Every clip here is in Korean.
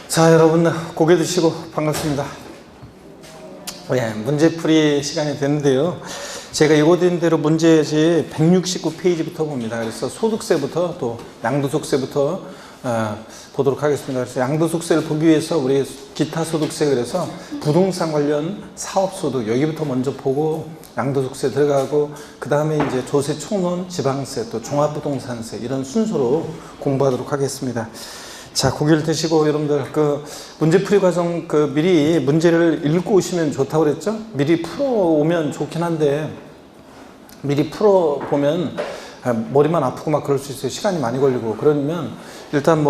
자, 여러분 고개 드시고 반갑습니다. 문제풀이 시간이 됐는데요. 제가 예고된 대로 문제지 169페이지부터 봅니다. 그래서 소득세부터 또 양도소득세부터 보도록 하겠습니다. 그래서 양도소득세를 보기 위해서 우리 기타 소득세, 그래서 부동산 관련 사업소득 여기부터 먼저 보고 양도소득세 들어가고, 그 다음에 이제 조세 총론, 지방세, 또 종합부동산세, 이런 순서로 공부하도록 하겠습니다. 자, 고개를 드시고 여러분들 문제풀이 과정 미리 문제를 읽고 오시면 좋다고 그랬죠? 미리 풀어오면 좋긴 한데 미리 풀어보면 머리만 아프고 막 그럴 수 있어요. 시간이 많이 걸리고. 그러면 일단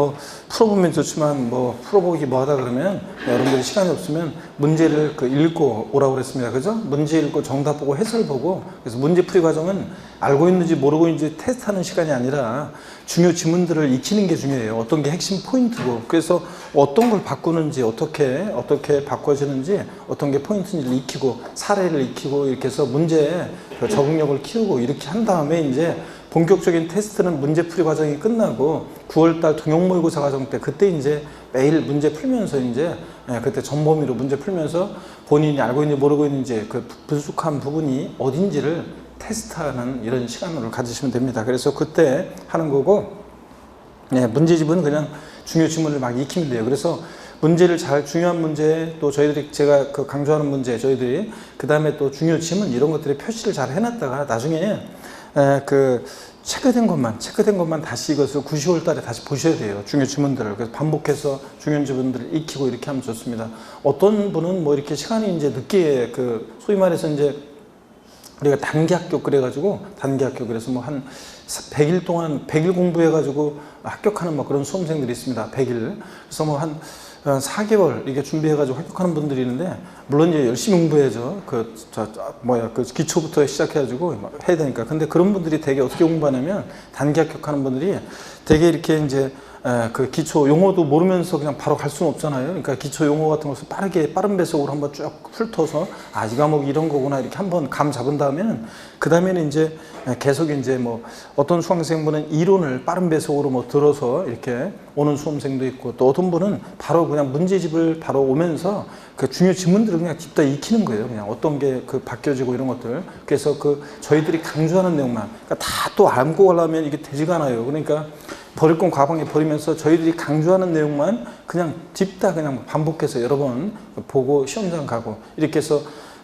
풀어보면 좋지만 풀어보기 뭐하다 그러면 여러분들이 시간이 없으면 문제를 읽고 오라고 그랬습니다. 그죠? 문제 읽고 정답 보고 해설 보고. 그래서 문제풀이 과정은 알고 있는지 모르고 있는지 테스트하는 시간이 아니라 중요 지문들을 익히는 게 중요해요. 어떤 게 핵심 포인트고, 그래서 어떤 걸 바꾸는지, 어떻게 바꿔지는지, 어떤 게 포인트인지를 익히고 사례를 익히고 이렇게 해서 문제에 적응력을 키우고 이렇게 한 다음에 이제 본격적인 테스트는 문제풀이 과정이 끝나고 9월달 통영모의고사 과정 때, 그때 이제 매일 문제 풀면서 이제 그때 전범위로 문제 풀면서 본인이 알고 있는지 모르고 있는지 그 부족한 부분이 어딘지를 테스트하는 이런 시간을 가지시면 됩니다. 그래서 그때 하는 거고, 문제집은 그냥 중요 지문을 막 익히면 돼요. 그래서 문제를 중요한 문제, 또 제가 강조하는 문제, 저희들이 그 다음에 또 중요 지문 이런 것들에 표시를 잘 해놨다가 나중에 체크된 것만 다시 이것을 9, 10월 달에 다시 보셔야 돼요. 중요 지문들을. 그래서 반복해서 중요 지문들을 익히고 이렇게 하면 좋습니다. 어떤 분은 이렇게 시간이 이제 늦게 소위 말해서 이제 우리가 단기 합격 그래가지고 그래서 한 100일 동안 100일 공부해가지고 합격하는 그런 수험생들이 있습니다. 100일. 그래서 한 4개월 이게 준비해가지고 합격하는 분들이 있는데, 물론 이제 열심히 공부해야죠. 기초부터 시작해가지고 해야 되니까. 근데 그런 분들이 되게 어떻게 공부하냐면, 단기 합격하는 분들이 되게 이렇게 이제 기초 용어도 모르면서 그냥 바로 갈 수는 없잖아요. 그러니까 기초 용어 같은 것을 빠른 배속으로 한번 쭉 훑어서 이 과목이 이런 거구나 이렇게 한번 감 잡은 다음에는, 그 다음에는 이제 계속 이제 어떤 수강생분은 이론을 빠른 배속으로 들어서 이렇게 오는 수험생도 있고, 또 어떤 분은 바로 그냥 문제집을 바로 오면서 그 중요 지문들을 그냥 집다 익히는 거예요. 그냥 어떤 게 바뀌어지고 이런 것들. 그래서 저희들이 강조하는 내용만, 그러니까 다 또 알고 가려면 이게 되지가 않아요. 그러니까 버릴 건 과방에 버리면서 저희들이 강조하는 내용만 그냥 집다 그냥 반복해서 여러 번 보고 시험장 가고 이렇게 해서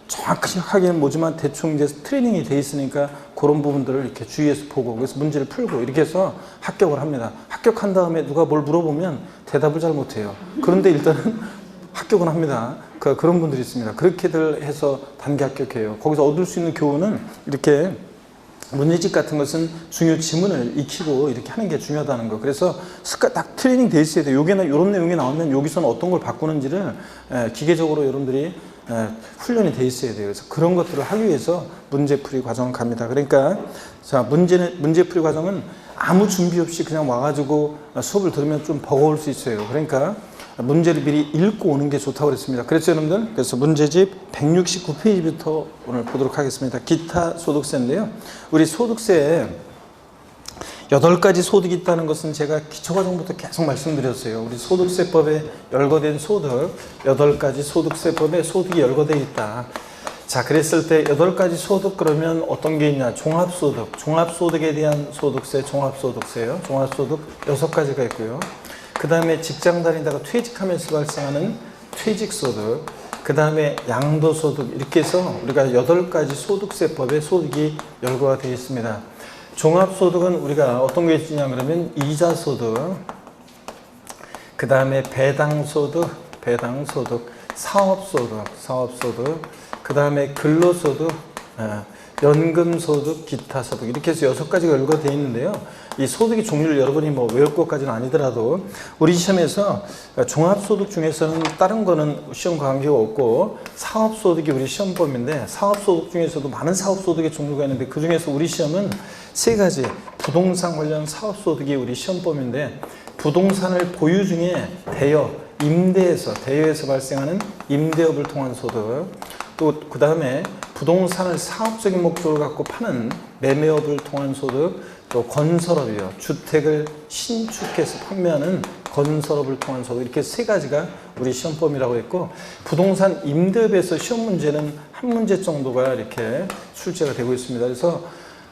정확하게는 뭐지만 대충 이제 트레이닝이 돼 있으니까 그런 부분들을 이렇게 주의해서 보고, 그래서 문제를 풀고 이렇게 해서 합격을 합니다. 합격한 다음에 누가 뭘 물어보면 대답을 잘 못해요. 그런데 일단은 합격은 합니다. 그런 분들이 있습니다. 그렇게들 해서 단기 합격해요. 거기서 얻을 수 있는 교훈은 이렇게 문제집 같은 것은 중요 지문을 익히고 이렇게 하는 게 중요하다는 거. 그래서 딱 트레이닝 돼 있어야 돼요. 여기는 이런 내용이 나오면 여기서는 어떤 걸 바꾸는지를 기계적으로 여러분들이 훈련이 돼 있어야 돼요. 그래서 그런 것들을 하기 위해서 문제풀이 과정을 갑니다. 그러니까 자, 문제풀이 과정은 아무 준비 없이 그냥 와가지고 수업을 들으면 좀 버거울 수 있어요. 그러니까 문제를 미리 읽고 오는 게 좋다고 그랬습니다. 그렇죠, 여러분들? 그래서 문제집 169페이지부터 오늘 보도록 하겠습니다. 기타 소득세인데요. 우리 소득세에 8가지 소득이 있다는 것은 제가 기초과정부터 계속 말씀드렸어요. 우리 소득세법에 열거된 소득, 8가지 소득세법에 소득이 열거되어 있다. 자, 그랬을 때 8가지 소득 그러면 어떤 게 있냐? 종합소득, 종합소득에 대한 소득세, 종합소득세요. 종합소득 6가지가 있고요. 그 다음에 직장 다니다가 퇴직하면서 발생하는 퇴직소득, 그 다음에 양도소득, 이렇게 해서 우리가 8가지 소득세법에 소득이 열거가 되어 있습니다. 종합소득은 우리가 어떤 게 있냐 그러면 이자소득, 그 다음에 배당소득, 사업소득, 그 다음에 근로소득, 연금소득, 기타소득, 이렇게 해서 6가지가 열거되어 있는데요. 이 소득의 종류를 여러분이 외울 것까지는 아니더라도 우리 시험에서 종합소득 중에서는 다른 거는 시험 관계가 없고, 사업소득이 우리 시험범인데, 사업소득 중에서도 많은 사업소득의 종류가 있는데 그 중에서 우리 시험은 3가지 부동산 관련 사업소득이 우리 시험범인데, 부동산을 보유 중에 대여에서 발생하는 임대업을 통한 소득, 또 그 다음에 부동산을 사업적인 목적을 갖고 파는 매매업을 통한 소득, 또 건설업이요. 주택을 신축해서 판매하는 건설업을 통한 소득, 이렇게 세 가지가 우리 시험 범위라고 했고, 부동산 임대업에서 시험 문제는 한 문제 정도가 이렇게 출제가 되고 있습니다. 그래서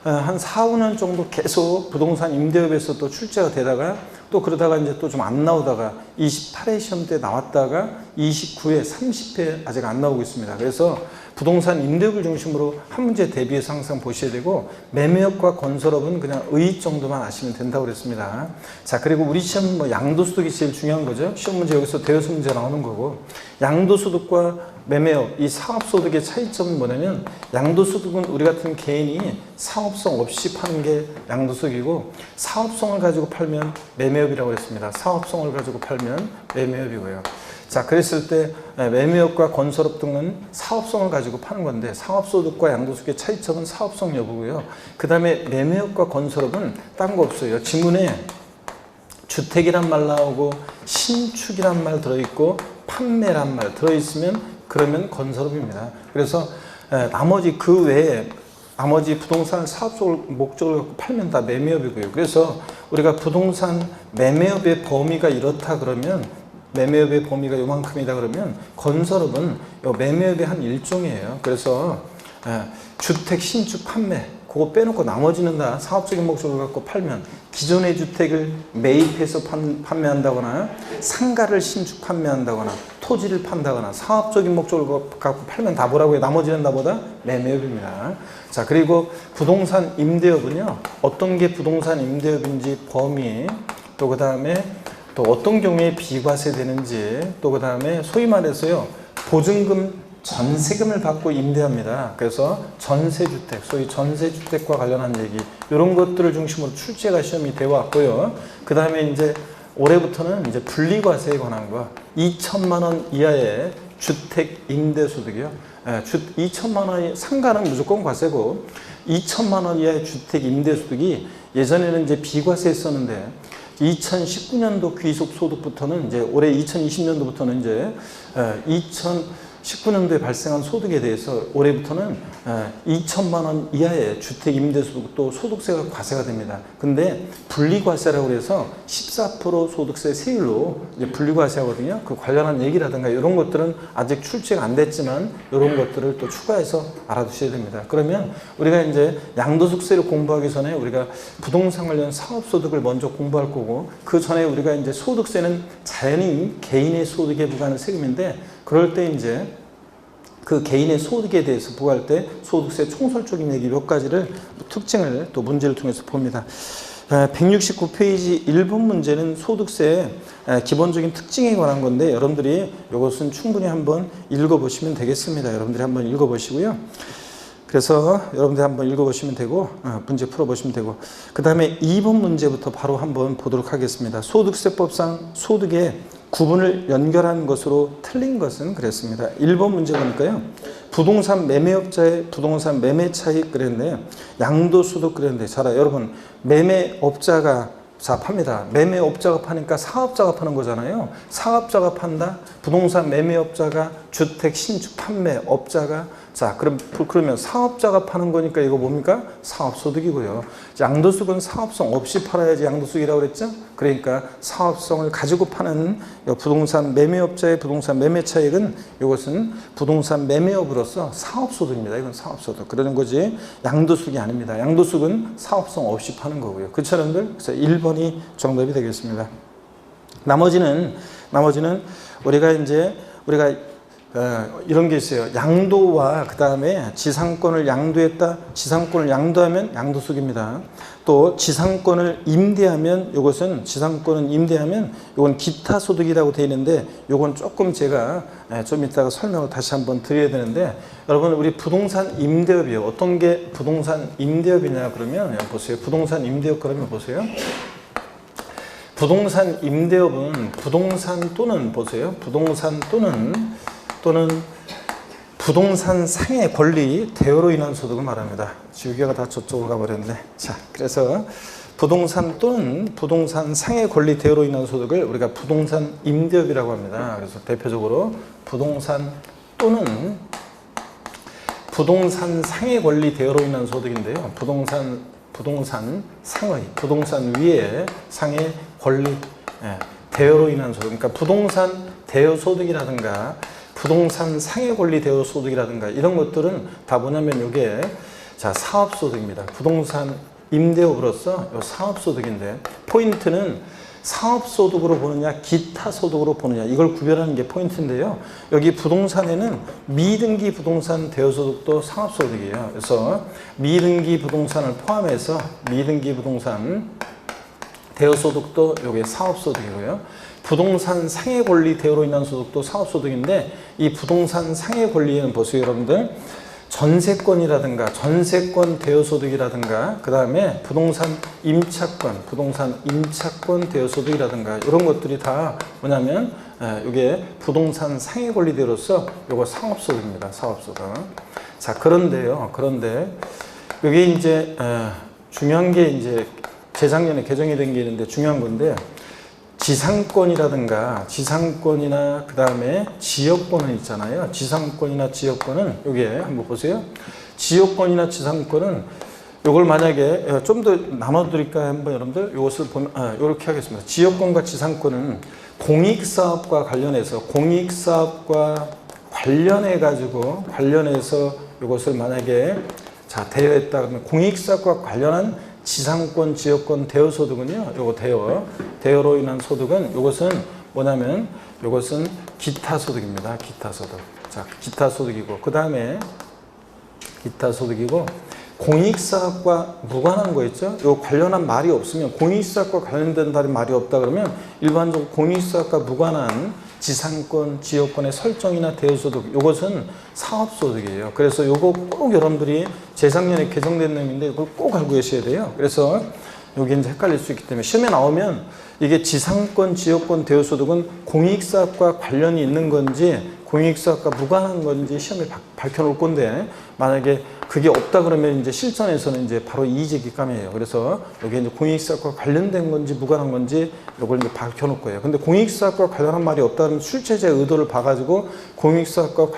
한 4, 5년 정도 계속 부동산 임대업에서 또 출제가 되다가 또 그러다가 이제 또 좀 안 나오다가 28회 시험 때 나왔다가 29회, 30회 아직 안 나오고 있습니다. 그래서 부동산 임대업을 중심으로 한 문제 대비해서 항상 보셔야 되고, 매매업과 건설업은 그냥 의 정도만 아시면 된다고 그랬습니다. 자, 그리고 우리 시험 뭐 양도소득이 제일 중요한 거죠. 시험 문제 여기서 대여섯 문제 나오는 거고, 양도소득과 매매업, 이 사업소득의 차이점은 뭐냐면, 양도소득은 우리 같은 개인이 사업성 없이 파는 게 양도소득이고, 사업성을 가지고 팔면 매매업이라고 했습니다. 사업성을 가지고 팔면 매매업이고요. 자, 그랬을 때 매매업과 건설업 등은 사업성을 가지고 파는 건데, 사업소득과 양도소득의 차이점은 사업성 여부고요. 그 다음에 매매업과 건설업은 딴 거 없어요. 지문에 주택이란 말 나오고 신축이란 말 들어있고 판매란 말 들어있으면 그러면 건설업입니다. 그래서 나머지 그 외에 나머지 부동산 사업적으로 목적을 갖고 팔면 다 매매업이고요. 그래서 우리가 부동산 매매업의 범위가 이렇다 그러면, 매매업의 범위가 요만큼이다 그러면 건설업은 요 매매업의 한 일종이에요. 그래서 주택 신축 판매 그거 빼놓고 나머지는 다 사업적인 목적을 갖고 팔면, 기존의 주택을 매입해서 판매한다거나 상가를 신축 판매한다거나 토지를 판다거나 사업적인 목적을 갖고 팔면 다 뭐라고 해요? 나머지는 다 뭐다? 매매업입니다. 자, 그리고 부동산 임대업은요, 어떤 게 부동산 임대업인지 범위, 또 그 다음에 또 어떤 경우에 비과세 되는지, 또 그 다음에 소위 말해서요, 보증금 전세금을 받고 임대합니다. 그래서 전세주택, 소위 전세주택과 관련한 얘기, 이런 것들을 중심으로 출제가 시험이 되어 왔고요. 그 다음에 이제 올해부터는 이제 분리과세에 관한 거, 2천만 원 이하의 주택 임대소득이요. 2천만 원의 상가는 무조건 과세고, 2천만 원 이하의 주택 임대소득이 예전에는 이제 비과세였었는데, 2019년도 귀속소득부터는 이제 올해 2020년도부터는 이제 2019년도에 발생한 소득에 대해서 올해부터는 2천만 원 이하의 주택 임대소득도 소득세가 과세가 됩니다. 근데 분리과세라고 해서 14% 소득세 세율로 이제 분리과세하거든요. 그 관련한 얘기라든가 이런 것들은 아직 출제가 안 됐지만 이런 것들을 또 추가해서 알아두셔야 됩니다. 그러면 우리가 이제 양도소득세를 공부하기 전에 우리가 부동산 관련 사업소득을 먼저 공부할 거고, 그 전에 우리가 이제 소득세는 자연인 개인의 소득에 부과하는 세금인데, 그럴 때 이제 그 개인의 소득에 대해서 부과할 때 소득세 총설적인 얘기 몇 가지를 특징을 또 문제를 통해서 봅니다. 169페이지 1번 문제는 소득세의 기본적인 특징에 관한 건데, 여러분들이 이것은 충분히 한번 읽어보시면 되겠습니다. 여러분들이 한번 읽어보시고요. 그래서 여러분들이 한번 읽어보시면 되고, 문제 풀어보시면 되고, 그 다음에 2번 문제부터 바로 한번 보도록 하겠습니다. 소득세법상 소득의 구분을 연결한 것으로 틀린 것은 그랬습니다. 1번 문제 보니까요, 부동산 매매업자의 부동산 매매 차익 그랬는데, 양도소득 그랬는데, 자, 여러분, 매매업자가 팝니다. 매매업자가 파니까 사업자가 파는 거잖아요. 사업자가 판다. 부동산 매매업자가 주택 신축 판매업자가, 자, 그러면 사업자가 파는 거니까 이거 뭡니까? 사업소득이고요. 양도소득은 사업성 없이 팔아야지 양도소득이라고 그랬죠? 그러니까 사업성을 가지고 파는 부동산 매매업자의 부동산 매매 차익은, 이것은 부동산 매매업으로서 사업소득입니다. 이건 사업소득. 그러는 거지 양도소득이 아닙니다. 양도소득은 사업성 없이 파는 거고요. 그쵸, 여러분들? 그래서 1번이 정답이 되겠습니다. 나머지는 우리가 이런 게 있어요. 양도와 그 다음에 지상권을 양도했다. 지상권을 양도하면 양도소득입니다. 또 지상권을 임대하면, 이것은 지상권은 임대하면 이건 기타 소득이라고 되어 있는데, 이건 조금 제가 좀 이따가 설명을 다시 한번 드려야 되는데, 여러분, 우리 부동산 임대업이요. 어떤 게 부동산 임대업이냐 그러면 보세요. 부동산 임대업 그러면 보세요. 부동산 임대업은 부동산 또는 보세요. 부동산 또는 부동산 상의 권리 대여로 인한 소득을 말합니다. 지우개가 다 저쪽으로 가버렸네. 자, 그래서 부동산 또는 부동산 상의 권리 대여로 인한 소득을 우리가 부동산 임대업이라고 합니다. 그래서 대표적으로 부동산 또는 부동산 상의 권리 대여로 인한 소득인데요. 부동산 상의, 부동산 위에 상의 권리, 대여로 인한 소득, 그러니까 부동산 대여 소득이라든가 부동산 상해 권리 대여 소득이라든가 이런 것들은 다 뭐냐면 이게 자 사업 소득입니다. 부동산 임대업으로서 요 사업 소득인데 포인트는 사업 소득으로 보느냐 기타 소득으로 보느냐 이걸 구별하는 게 포인트인데요. 여기 부동산에는 미등기 부동산 대여 소득도 사업 소득이에요. 그래서 미등기 부동산을 포함해서 미등기 부동산 대여 소득도 요게 사업 소득이고요. 부동산 상해 권리 대여로 인한 소득도 사업 소득인데 이 부동산 상해 권리에는 보세요, 여러분들. 전세권이라든가 전세권 대여 소득이라든가 그 다음에 부동산 임차권 대여 소득이라든가 이런 것들이 다 뭐냐면 이게 부동산 상해 권리 대여로서 요거 사업 소득입니다. 사업 소득. 자, 그런데 여기 이제 중요한 게 이제 재작년에 개정이 된 게 있는데 중요한 건데 지상권이라든가 지상권이나 그 다음에 지역권은 있잖아요. 지상권이나 지역권은 여기에 한번 보세요. 지역권이나 지상권은 요걸 만약에 좀 더 나눠드릴까요? 한번 여러분들 이것을 보면 이렇게 하겠습니다. 지역권과 지상권은 공익사업과 관련해서 관련해서 이것을 만약에 자 대여했다 그러면 공익사업과 관련한 지상권, 지역권 대여 소득은요. 요거 대여로 인한 소득은 요것은 뭐냐면 요것은 기타 소득입니다. 기타 소득. 자, 기타 소득이고 그다음에 기타 소득이고 공익사업과 무관한 거 있죠? 요 관련한 말이 없으면 공익사업과 관련된다는 말이 없다 그러면 일반적으로 공익사업과 무관한 지상권, 지역권의 설정이나 대여소득 이것은 사업소득이에요. 그래서 요거 꼭 여러분들이 재작년에 개정된 내용인데 이걸 꼭 알고 계셔야 돼요. 그래서 여기 이제 헷갈릴 수 있기 때문에 시험에 나오면 이게 지상권, 지역권, 대여소득은 공익사업과 관련이 있는 건지 공익사업과 무관한 건지 시험에 밝혀놓을 건데 만약에 그게 없다 그러면 이제 실전에서는 이제 바로 이의제기감이에요. 그래서 여기 이제 공익사업과 관련된 건지 무관한 건지 이걸 이제 밝혀놓을 거예요. 근데 공익사업과 관련한 말이 없다는 출제자의 의도를 봐가지고 공익사업과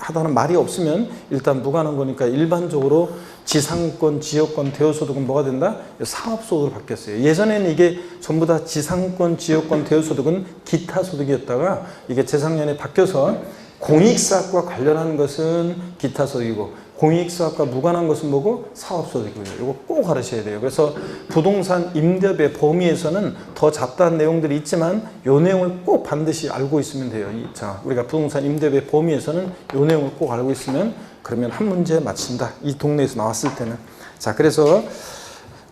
하다는 말이 없으면 일단 무관한 거니까 일반적으로 지상권, 지역권, 대여소득은 뭐가 된다? 사업소득으로 바뀌었어요. 예전에는 이게 전부 다 지상권, 지역권, 대여소득은 기타소득이었다가 이게 재작년에 바뀌어서 공익사업과 관련한 것은 기타소득이고 공익사업과 무관한 것은 뭐고? 사업소득이고요. 이거 꼭 알으셔야 돼요. 그래서 부동산 임대업의 범위에서는 더 잡다한 내용들이 있지만 이 내용을 꼭 반드시 알고 있으면 돼요. 자, 우리가 부동산 임대업의 범위에서는 이 내용을 꼭 알고 있으면 그러면 한 문제 맞힌다. 이 동네에서 나왔을 때는. 자, 그래서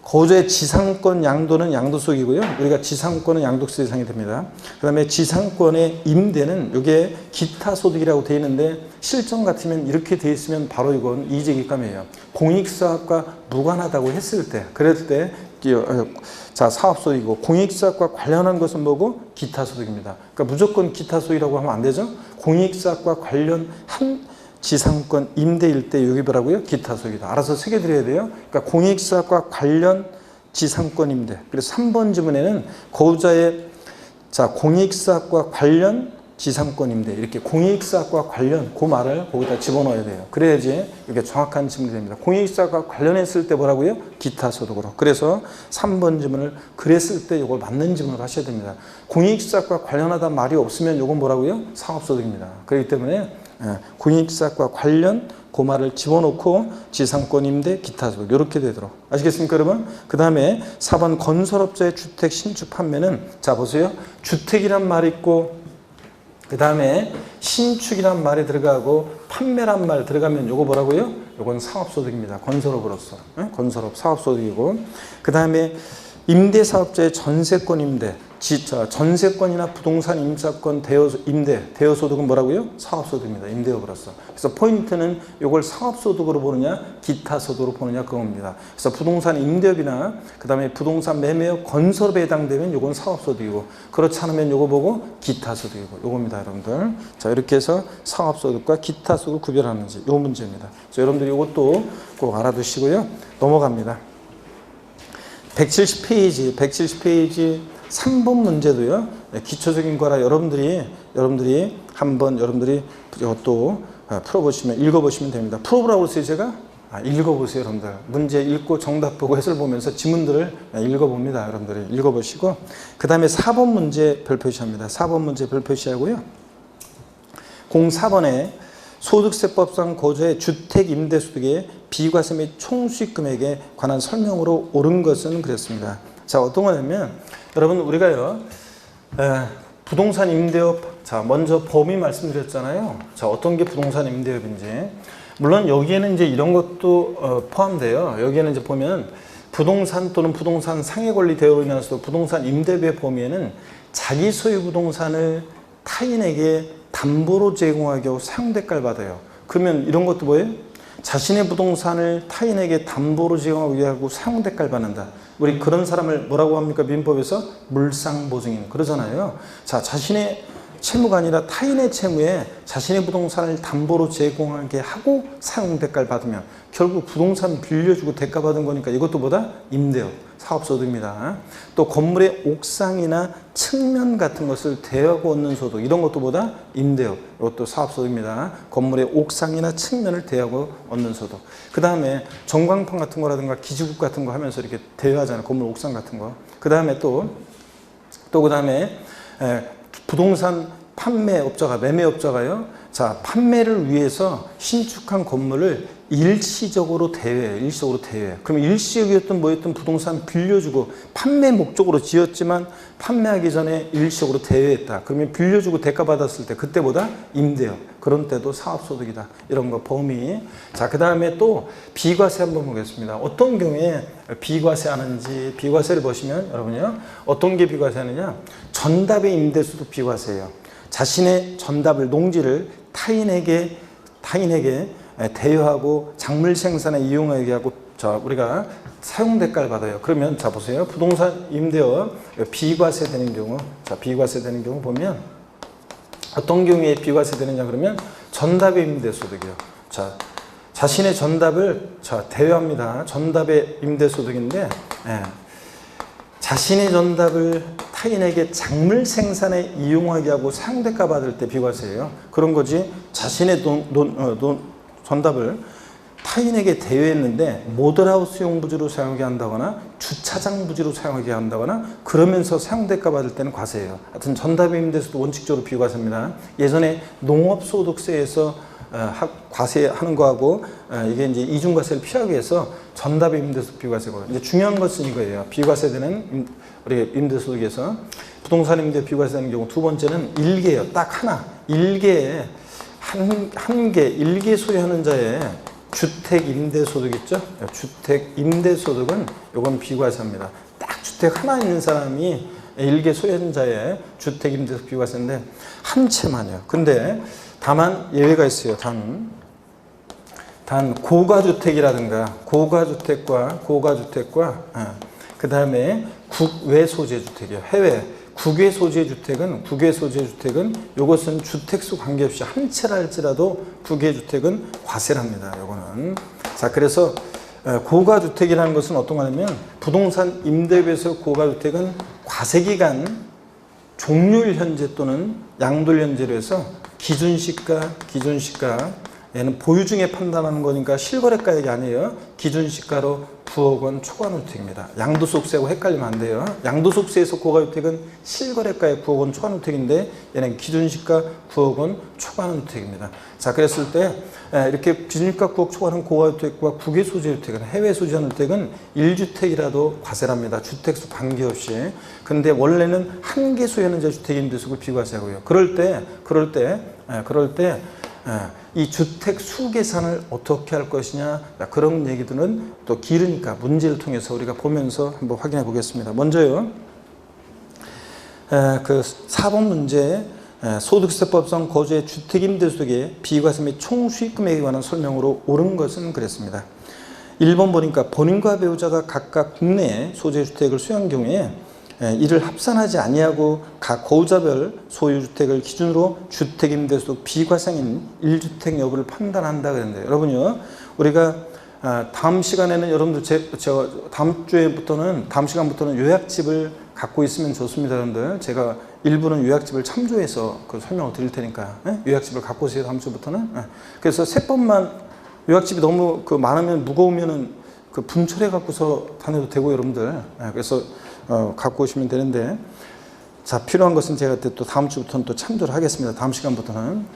거주의 지상권 양도는 양도소득이고요. 우리가 지상권은 양도세 대상이 됩니다. 그 다음에 지상권의 임대는 이게 기타소득이라고 되어 있는데 실전 같으면 이렇게 되어 있으면 바로 이건 이의제기감이에요. 공익사업과 무관하다고 했을 때 그랬을 때 자, 사업소득이고 공익사업과 관련한 것은 뭐고? 기타소득입니다. 그러니까 무조건 기타소득이라고 하면 안 되죠. 공익사업과 관련한 지상권 임대일 때 여기 뭐라고요? 기타소득이다. 알아서 새겨드려야 돼요. 그러니까 공익사업과 관련 지상권 임대. 그래서 3번 지문에는 거주자의 자 공익사업과 관련 지상권 임대 이렇게 공익사업과 관련 그 말을 거기다 집어넣어야 돼요. 그래야지 이게 정확한 지문이 됩니다. 공익사업과 관련했을 때 뭐라고요? 기타소득으로. 그래서 3번 지문을 그랬을 때 이걸 맞는 지문을 하셔야 됩니다. 공익사업과 관련하다 말이 없으면 이건 뭐라고요? 사업소득입니다. 그렇기 때문에 공익사업과 관련 그 말을 집어넣고 지상권 임대 기타소득 이렇게 되도록 아시겠습니까 여러분? 그 다음에 4번 건설업자의 주택 신축 판매는 자 보세요. 주택이란 말이 있고 그 다음에 신축이란 말이 들어가고 판매란 말 들어가면 요거 뭐라고요? 요건 사업소득입니다. 건설업으로서 건설업 사업소득이고 그 다음에 임대사업자의 전세권 임대 전세권이나 부동산 임차권 대여소득은 뭐라고요? 사업소득입니다. 임대업으로서. 그래서 포인트는 이걸 사업소득으로 보느냐 기타소득으로 보느냐 그겁니다. 그래서 부동산 임대업이나 그 다음에 부동산 매매업 건설업에 해당되면 이건 사업소득이고 그렇지 않으면 이거 보고 기타소득이고 이겁니다. 여러분들. 자 이렇게 해서 사업소득과 기타소득을 구별하는지 이 문제입니다. 그래서 여러분들이 이것도 꼭 알아두시고요. 넘어갑니다. 170페이지 3번 문제도요. 기초적인 거라 여러분들이 한번 이것도 풀어보시면 읽어보시면 됩니다. 풀어보라고 했어요 제가? 읽어보세요, 여러분들. 문제 읽고 정답 보고 해설 보면서 지문들을 읽어봅니다, 여러분들이. 읽어보시고 그 다음에 4번 문제 별표시합니다. 4번 문제 별표시하고요. 04번에 소득세법상 고조의 주택임대소득의 비과세 및 총수익 금액에 관한 설명으로 옳은 것은 그랬습니다. 자, 어떤 거냐면 여러분 우리가요 부동산 임대업, 자 먼저 범위 말씀드렸잖아요. 자, 어떤 게 부동산 임대업인지. 물론 여기에는 이제 이런 것도 포함돼요. 여기에는 이제 보면 부동산 또는 부동산 상해 권리 대여로 인해서 부동산 임대업의 범위에는 자기 소유 부동산을 타인에게 담보로 제공하기 위해 사용대가를 받아요. 그러면 이런 것도 뭐예요? 자신의 부동산을 타인에게 담보로 제공하기 위하고 사용대가를 받는다. 우리 그런 사람을 뭐라고 합니까? 민법에서 물상보증인 그러잖아요. 자, 자신의 채무가 아니라 타인의 채무에 자신의 부동산을 담보로 제공하게 하고 사용대가를 받으면 결국 부동산 빌려주고 대가 받은 거니까 이것도 뭐다? 임대업, 사업소득입니다. 또 건물의 옥상이나 측면 같은 것을 대여하고 얻는 소득, 이런 것도 뭐다? 임대업, 이것도 사업소득입니다. 건물의 옥상이나 측면을 대여하고 얻는 소득. 그 다음에 전광판 같은 거라든가 기지국 같은 거 하면서 이렇게 대여하잖아요. 건물 옥상 같은 거. 그 다음에 또 그 다음에 부동산 판매업자가, 매매업자가요. 자, 판매를 위해서 신축한 건물을 일시적으로 대여해요. 일시적으로 대여해요. 그럼 일시적이었던 뭐였던 부동산 빌려주고 판매 목적으로 지었지만 판매하기 전에 일시적으로 대여했다. 그러면 빌려주고 대가 받았을 때 그때보다 임대업. 그런 때도 사업소득이다. 이런 거 범위. 자, 그 다음에 또 비과세 한번 보겠습니다. 어떤 경우에 비과세 하는지, 비과세를 보시면 여러분요. 어떤 게 비과세 하느냐? 전답의 임대소득 비과세예요. 자신의 전답을, 농지를 타인에게 대여하고 작물 생산에 이용하게 하고 우리가 사용대가를 받아요. 그러면 자 보세요. 부동산 임대업 비과세 되는 경우, 자 비과세 되는 경우 보면 어떤 경우에 비과세 되느냐 그러면 전답의 임대소득이요. 자, 자신의 전답을 대여합니다. 전답의 임대소득인데 자신의 전답을 타인에게 작물 생산에 이용하게 하고 사용대가 받을 때 비과세예요. 그런 거지. 자신의 전답을 타인에게 대여했는데 모델하우스용 부지로 사용하게 한다거나 주차장 부지로 사용하게 한다거나 그러면서 사용대가 받을 때는 과세예요. 하여튼 전답의 임대소득 원칙적으로 비과세입니다. 예전에 농업소득세에서 과세하는 거하고 이게 이제 이중과세를 피하기 위해서 전답의 임대소득 비과세고, 이제 중요한 것은 이거예요. 비과세되는 우리 임대소득에서 부동산 임대 비과세되는 경우 두 번째는 일개예요. 딱 하나. 일개에 일개 소유하는 자의 주택 임대소득 있죠? 주택 임대소득은 요건 비과세입니다. 딱 주택 하나 있는 사람이 일개 소유하는 자의 주택 임대소득 비과세인데 한 채만요. 근데 다만 예외가 있어요. 단 고가주택이라든가 고가주택과 그 다음에 국외 소재 주택이요. 해외 국외 소재 주택은 이것은 주택수 관계없이 한 채라 할지라도 국외 주택은 과세를 합니다. 요거는. 자, 그래서 고가주택이라는 것은 어떤 거냐면 부동산 임대업에서 고가주택은 과세기간 종료일 현재 또는 양도일 현재로 해서 기준시가 얘는 보유 중에 판단하는 거니까 실거래가액이 아니에요. 기준시가로 9억 원 초과하는 주택입니다. 양도소득세하고 헷갈리면 안 돼요. 양도소득세에서 고가주택은 실거래가액 9억 원 초과하는 주택인데 얘는 기준시가 9억 원 초과하는 주택입니다. 자, 그랬을 때 이렇게 기준시가 9억 초과하는 고가주택과 국외 소재주택은, 해외 소재하는 주택은 1주택이라도 과세를 합니다. 주택수 관계없이. 근데 원래는 한 개 소유하는 자 주택임대소득을 비과세하고요. 그럴 때 이 주택 수 계산을 어떻게 할 것이냐, 그런 얘기들은 또 길으니까 문제를 통해서 우리가 보면서 한번 확인해 보겠습니다. 먼저요, 그 4번 문제 소득세법상 거주의 주택임대소득의 비과세 및 총수익금액에 관한 설명으로 옳은 것은 그랬습니다. 1번 보니까 본인과 배우자가 각각 국내에 소재주택을 소유한 경우에 이를 합산하지 아니하고 각 거주자별 소유주택을 기준으로 주택임대소득 비과세인 1주택 여부를 판단한다 그랬는데, 여러분요, 우리가 다음 시간에는 여러분들 다음 시간부터는 요약집을 갖고 있으면 좋습니다. 여러분들 제가 일부는 요약집을 참조해서 그 설명을 드릴 테니까 요약집을 갖고 오세요. 다음 주부터는. 그래서 세 번만 요약집이 너무 많으면 무거우면은 분철해 갖고서 다녀도 되고 여러분들. 그래서 갖고 오시면 되는데, 자, 필요한 것은 제가 또 다음 주부터는 또 참조를 하겠습니다. 다음 시간부터는.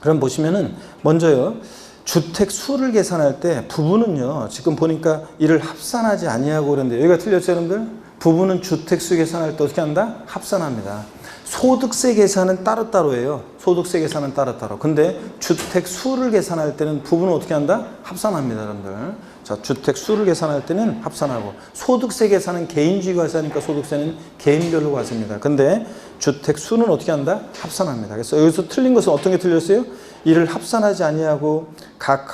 그럼 보시면은 먼저요, 주택 수를 계산할 때 부부는요, 지금 보니까 이를 합산하지 아니하고 그러는데 여기가 틀렸죠, 여러분들? 부부는 주택 수 계산할 때 어떻게 한다? 합산합니다. 소득세 계산은 따로따로예요. 소득세 계산은 따로따로. 근데 주택 수를 계산할 때는 부부는 어떻게 한다? 합산합니다, 여러분들. 자, 주택 수를 계산할 때는 합산하고, 소득세 계산은 개인주의 과세하니까 소득세는 개인별로 과세입니다. 근데 주택 수는 어떻게 한다? 합산합니다. 그래서 여기서 틀린 것은 어떤 게 틀렸어요? 이를 합산하지 아니하고 각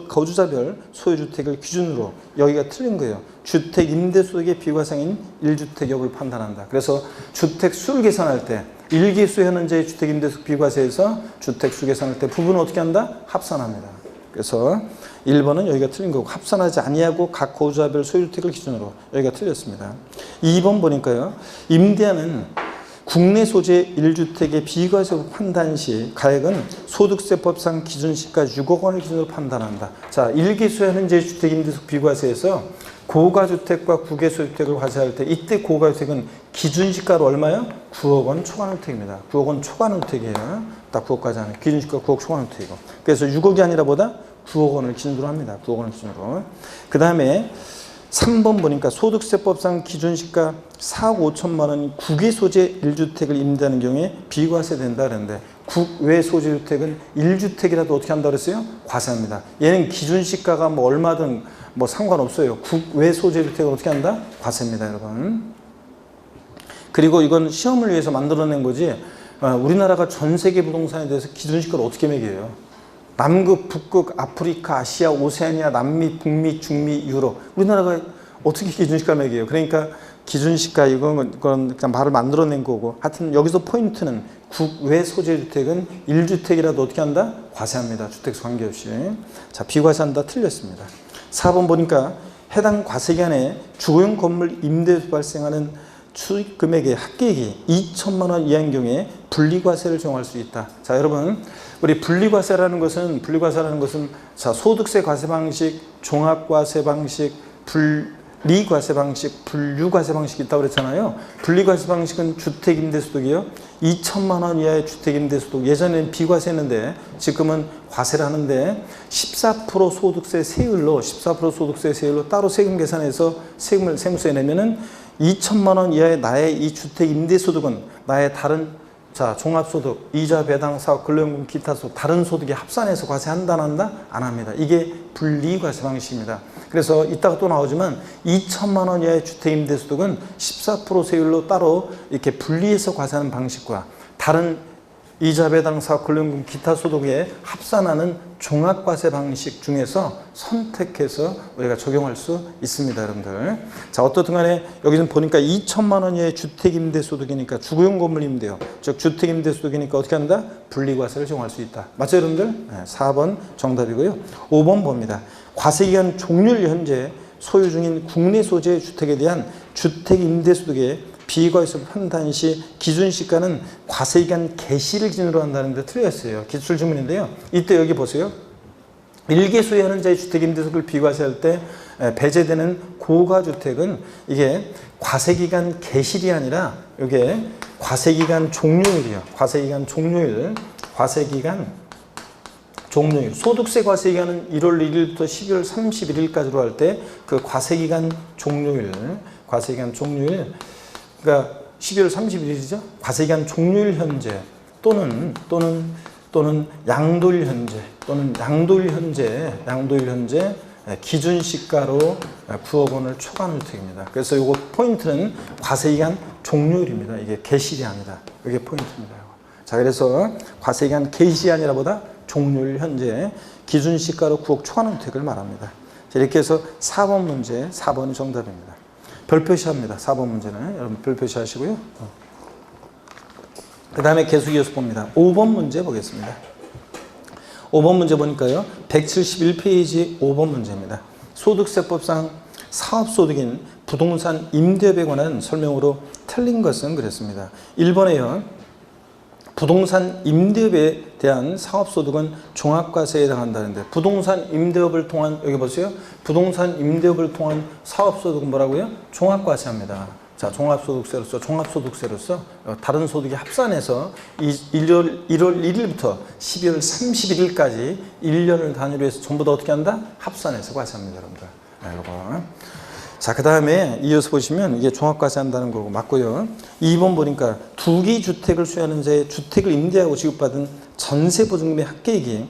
거주자별 소유주택을 기준으로, 여기가 틀린 거예요. 주택 임대소득의 비과세인 1주택역을 판단한다. 그래서 주택 수를 계산할 때 일기수 현원제의 주택 임대소득 비과세에서 주택 수 계산할 때 부부는 어떻게 한다? 합산합니다. 그래서 1번은 여기가 틀린 거고, 합산하지 아니하고 각 거주자별 소유주택을 기준으로, 여기가 틀렸습니다. 2번 보니까요, 임대하는 국내 소재 1주택의 비과세 판단 시 가액은 소득세법상 기준시가 6억 원을 기준으로 판단한다. 자, 일기수 현재 주택 임대소득 비과세에서 고가주택과 국외소유주택을 과세할 때, 이때 고가주택은 기준시가로 얼마요? 9억 원 초과노택입니다. 9억 원 초과노택이에요. 딱 9억까지 하는 기준시가 9억 초과노택이고, 그래서 6억이 아니라 보다 9억 원을 기준으로 합니다. 9억 원을 기준으로. 그 다음에 3번 보니까 소득세법상 기준시가 4억 5천만 원이 국외 소재 1주택을 임대하는 경우에 비과세 된다 그랬는데, 국외 소재 주택은 1주택이라도 어떻게 한다 그랬어요? 과세합니다. 얘는 기준시가가 얼마든 상관없어요. 국외 소재 주택을 어떻게 한다? 과세입니다, 여러분. 그리고 이건 시험을 위해서 만들어낸 거지, 우리나라가 전 세계 부동산에 대해서 기준시가를 어떻게 매겨요? 남극, 북극, 아프리카, 아시아, 오세아니아, 남미, 북미, 중미, 유럽, 우리나라가 어떻게 기준시가를 매겨요? 그러니까 기준시가 이건 그냥 말을 만들어낸 거고, 하여튼 여기서 포인트는 국외 소재주택은 1주택이라도 어떻게 한다? 과세합니다. 주택수 관계없이. 자, 비과세한다 틀렸습니다. 4번 보니까 해당 과세기간에 주거용 건물 임대에서 발생하는 수익 금액의 합계액이 2천만 원 이하인 경우에 분리과세를 적용할 수 있다. 자, 여러분, 우리 분리과세라는 것은 자, 소득세 과세 방식, 종합과세 방식, 분리과세 방식, 분류과세 방식이 있다고 그랬잖아요. 분리과세 방식은 주택임대소득이요, 2천만 원 이하의 주택임대소득, 예전에는 비과세였는데 지금은 과세를 하는데 14% 소득세 세율로, 14% 소득세 세율로 따로 세금 계산해서 세금을 세무서에 내면은 2천만 원 이하의 나의 이 주택 임대소득은 나의 다른, 자, 종합소득, 이자 배당 사업, 근로연금, 기타 소득, 다른 소득에 합산해서 과세한다 안 한다? 안 합니다. 이게 분리과세 방식입니다. 그래서 이따가 또 나오지만 2천만 원 이하의 주택 임대소득은 14% 세율로 따로 이렇게 분리해서 과세하는 방식과 다른 이자 배당 사업, 근로연금, 기타 소득에 합산하는 종합과세 방식 중에서 선택해서 우리가 적용할 수 있습니다, 여러분들. 자, 어떻든 간에 여기는 보니까 2천만 원 이하의 주택임대소득이니까, 주거용 건물 임대요, 즉 주택임대소득이니까 어떻게 한다? 분리과세를 적용할 수 있다. 맞죠, 여러분들? 네, 4번 정답이고요. 5번 봅니다. 과세기간 종료일 현재 소유 중인 국내 소재 주택에 대한 주택임대소득의 비과세 판단 시 기준시가는 과세기간 개시를 기준으로 한다는데 틀렸어요. 기출질문인데요. 이때 여기 보세요. 일개 소유하는 자의 주택임대소득을 비과세할 때 배제되는 고가주택은 이게 과세기간 개시이 아니라 이게 과세기간 종료일이에요. 과세기간 종료일. 소득세 과세기간은 1월 1일부터 12월 31일까지로 할 때 그 과세기간 종료일, 그러니까 12월 31일이죠. 과세기간 종료일 현재 또는 양도일 현재 기준시가로 9억 원을 초과하는 주택입니다. 그래서 이거 포인트는 과세기간 종료일입니다. 이게 개시이 아니다. 이게 포인트입니다. 자, 그래서 과세기간 개시이 아니라 보다 종료일 현재 기준시가로 9억 초과하는 주택을 말합니다. 자, 이렇게 해서 4번 문제, 4번이 정답입니다. 별표시합니다. 4번 문제는 여러분 별표시 하시고요. 그 다음에 계속 이어서 봅니다. 5번 문제 보겠습니다. 5번 문제 보니까요, 171페이지 5번 문제입니다. 소득세법상 사업소득인 부동산 임대업에 관한 설명으로 틀린 것은 그랬습니다. 1번에요. 부동산 임대업에 대한 사업소득은 종합과세에 해당한다는데 부동산 임대업을 통한 여기 보세요. 부동산 임대업을 통한 사업소득은 뭐라고요? 종합과세합니다. 자, 종합소득세로서 다른 소득이 합산해서 1월 1일부터 12월 31일까지 1년을 단위로 해서 전부 다 어떻게 한다? 합산해서 과세합니다, 여러분들. 요거. 자, 그 다음에 이어서 보시면 이게 종합과세 한다는 거고 맞고요. 2번 보니까 두기 주택을 수요하는 자의 주택을 임대하고 지급받은 전세보증금의 합계액이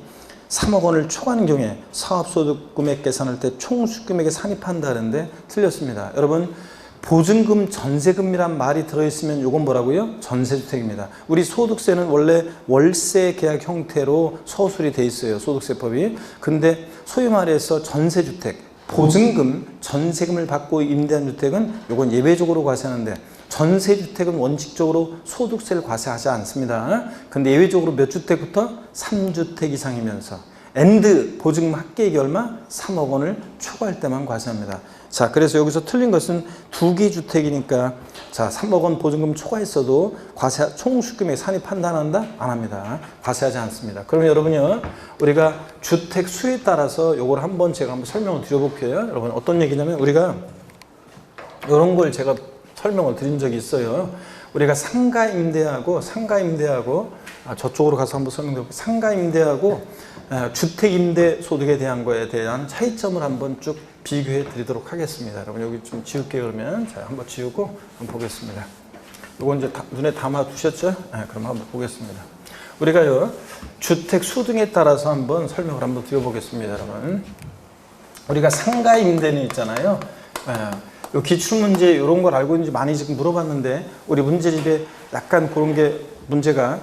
3억 원을 초과하는 경우에 사업소득 금액 계산할 때 총수익금액에 산입한다는데 틀렸습니다. 여러분, 보증금, 전세금이란 말이 들어있으면 이건 뭐라고요? 전세주택입니다. 우리 소득세는 원래 월세 계약 형태로 서술이 돼 있어요. 소득세법이. 근데 소위 말해서 전세주택, 보증금, 전세금을 받고 임대한 주택은 이건 예외적으로 과세하는데 전세주택은 원칙적으로 소득세를 과세하지 않습니다. 근데 예외적으로 몇 주택부터? 3주택 이상이면서 엔드 보증금 합계액이 얼마? 3억 원을 초과할 때만 과세합니다. 자, 그래서 여기서 틀린 것은 두기 주택이니까 자, 3억 원 보증금 초과했어도 과세 총수익금액 산입 판단한다? 안 합니다. 과세하지 않습니다. 그러면 여러분요, 우리가 주택 수에 따라서 요걸 한번 제가 한번 설명을 드려볼게요. 여러분 어떤 얘기냐면 우리가 이런 걸 제가 설명을 드린 적이 있어요. 우리가 상가임대하고 저쪽으로 가서 한번 설명드려볼게요. 상가임대하고 주택임대 소득에 대한 거에 대한 차이점을 한번 쭉 비교해 드리도록 하겠습니다. 여러분 여기 좀 지울게요. 그러면 자, 한번 지우고 한번 보겠습니다. 이거 이제 눈에 담아 두셨죠? 네, 그럼 한번 보겠습니다. 우리가요 주택 수 등에 따라서 한번 설명을 한번 드려보겠습니다. 여러분 우리가 상가임대는 있잖아요. 요 기출문제 이런 걸 알고 있는지 많이 지금 물어봤는데 우리 문제집에 약간 그런 게 문제가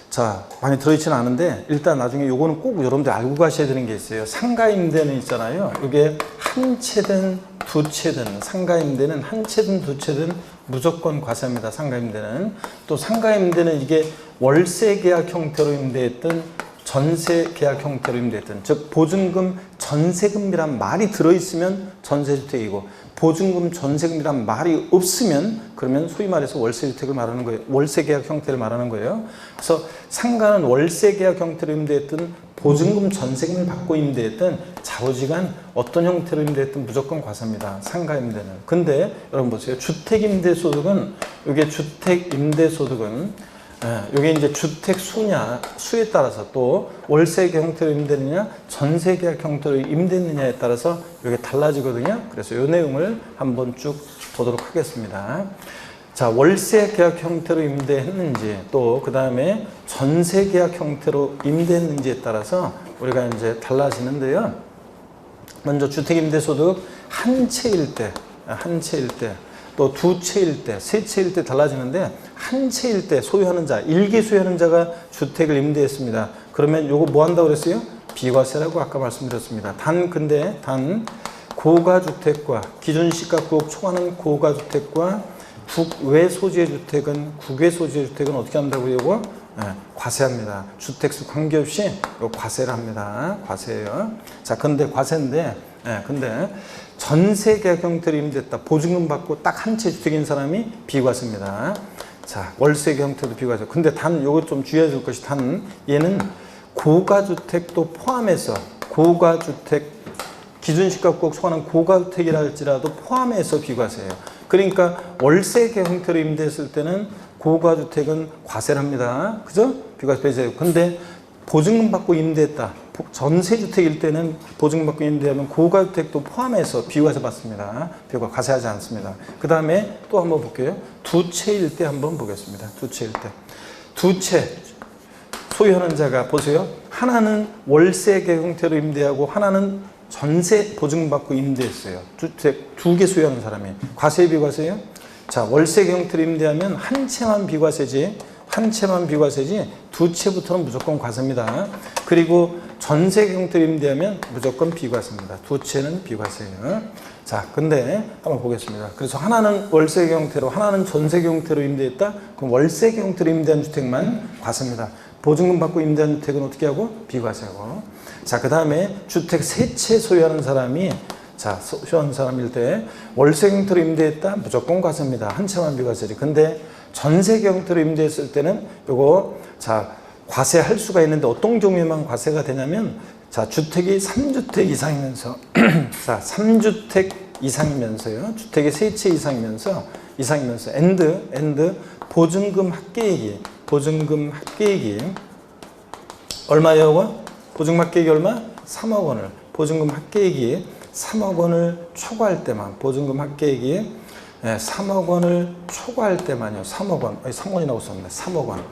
자, 많이 들어있지는 않은데 일단 나중에 요거는 꼭 여러분들 알고 가셔야 되는 게 있어요. 상가임대는 있잖아요. 이게 한 채든 두 채든 상가임대는 한 채든 두 채든 무조건 과세합니다. 상가임대는. 또 상가임대는 이게 월세 계약 형태로 임대했던 전세 계약 형태로 임대했던 즉 보증금 전세금이란 말이 들어있으면 전세주택이고 보증금 전세금이란 말이 없으면 그러면 소위 말해서 월세주택을 말하는 거예요. 월세 계약 형태를 말하는 거예요. 그래서 상가는 월세 계약 형태로 임대했던 보증금 전세금을 받고 임대했던 자우지간 어떤 형태로 임대했던 무조건 과세입니다. 상가 임대는. 근데 여러분 보세요. 주택 임대 소득은 이게 주택 임대 소득은 이게 이제 주택 수에 따라서 또 월세 계약 형태로 임대느냐 전세 계약 형태로 임대느냐에 따라서 이게 달라지거든요. 그래서 이 내용을 한번 쭉 보도록 하겠습니다. 자, 월세 계약 형태로 임대했는지 또 그 다음에 전세 계약 형태로 임대했는지에 따라서 우리가 이제 달라지는데요. 먼저 주택 임대 소득 한 채일 때 또 두 채일 때, 세 채일 때 달라지는데 한 채일 때 소유하는 자, 일개 소유하는 자가 주택을 임대했습니다. 그러면 요거 뭐 한다고 그랬어요? 비과세라고 아까 말씀드렸습니다. 근데 고가주택과 기준시가 9억 초과하는 고가주택과 국외 소지의 주택은 국외 소지의 주택은 어떻게 한다고요? 요거 과세합니다. 주택수 관계없이 요 과세를 합니다. 과세예요. 자, 근데 과세인데 근데 전세 계약 형태로 임대했다. 보증금 받고 딱 한 채 주택인 사람이 비과세입니다. 자, 월세 계약 형태도 비과세. 근데 요거 좀 주의해야 될 것이 얘는 고가주택도 포함해서 고가주택 기준시가 9억 초과하는 고가주택이라 할지라도 포함해서 비과세예요. 그러니까 월세 계약 형태로 임대했을 때는 고가주택은 과세를 합니다. 그죠? 비과세 배제예요. 근데 보증금 받고 임대했다. 전세주택일 때는 보증금 받고 임대하면 고가주택도 포함해서 비과세 받습니다. 비과세 과세하지 않습니다. 그 다음에 또 한번 볼게요. 두 채일 때 한번 보겠습니다. 두 채일 때. 두 채 소유하는 자가 보세요. 하나는 월세 계약 형태로 임대하고 하나는 전세 보증금 받고 임대했어요. 주택 두 개 소유하는 사람이. 과세 비과세예요? 자, 월세 계약 형태로 임대하면 한 채만 비과세지 두 채부터는 무조건 과세입니다. 그리고 전세 계약 형태로 임대하면 무조건 비과세입니다. 두 채는 비과세예요. 자, 근데 한번 보겠습니다. 그래서 하나는 월세 계약 형태로 하나는 전세 계약 형태로 임대했다? 그럼 월세 계약 형태로 임대한 주택만 과세입니다. 보증금 받고 임대한 주택은 어떻게 하고? 비과세하고. 자, 그 다음에 주택 세 채 소유하는 사람이 소유하는 사람일 때 월세 형태로 임대했다? 무조건 과세입니다. 한 채만 비과세지. 근데 전세계 형태로 임대했을 때는 요거 자 과세할 수가 있는데 어떤 경우에만 과세가 되냐면 자 주택이 3주택 이상이면서 자 3주택 이상이면서요. 주택이 3채 이상이면서 and 보증금 합계액이 얼마예요? 보증금 합계액이 얼마? 3억 원을 보증금 합계액이 3억 원을 초과할 때만 보증금 합계액이 3억 원을 초과할 때만요. 3억 원. 3원이라고 썼는데 3억 원.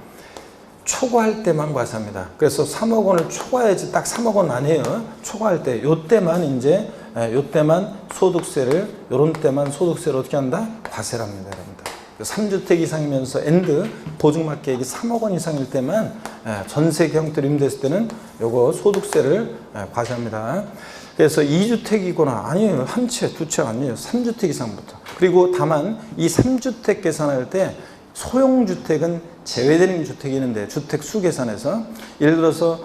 초과할 때만 과세합니다. 그래서 3억 원을 초과해야지 딱 3억 원 아니에요. 초과할 때 요때만 이제 요때만 소득세를 요런 때만 소득세를 어떻게 한다? 과세를 합니다, 여러분들. 3주택 이상이면서 and 보증금 합계액이 3억 원 이상일 때만 전세계 형태로 임대했을 때는 요거 소득세를 과세합니다. 그래서 2주택이거나 아니에요. 한 채, 두 채 아니에요. 3주택 이상부터. 그리고 다만 이 3주택 계산할 때 소형주택은 제외되는 주택이 있는데 주택 수 계산에서 예를 들어서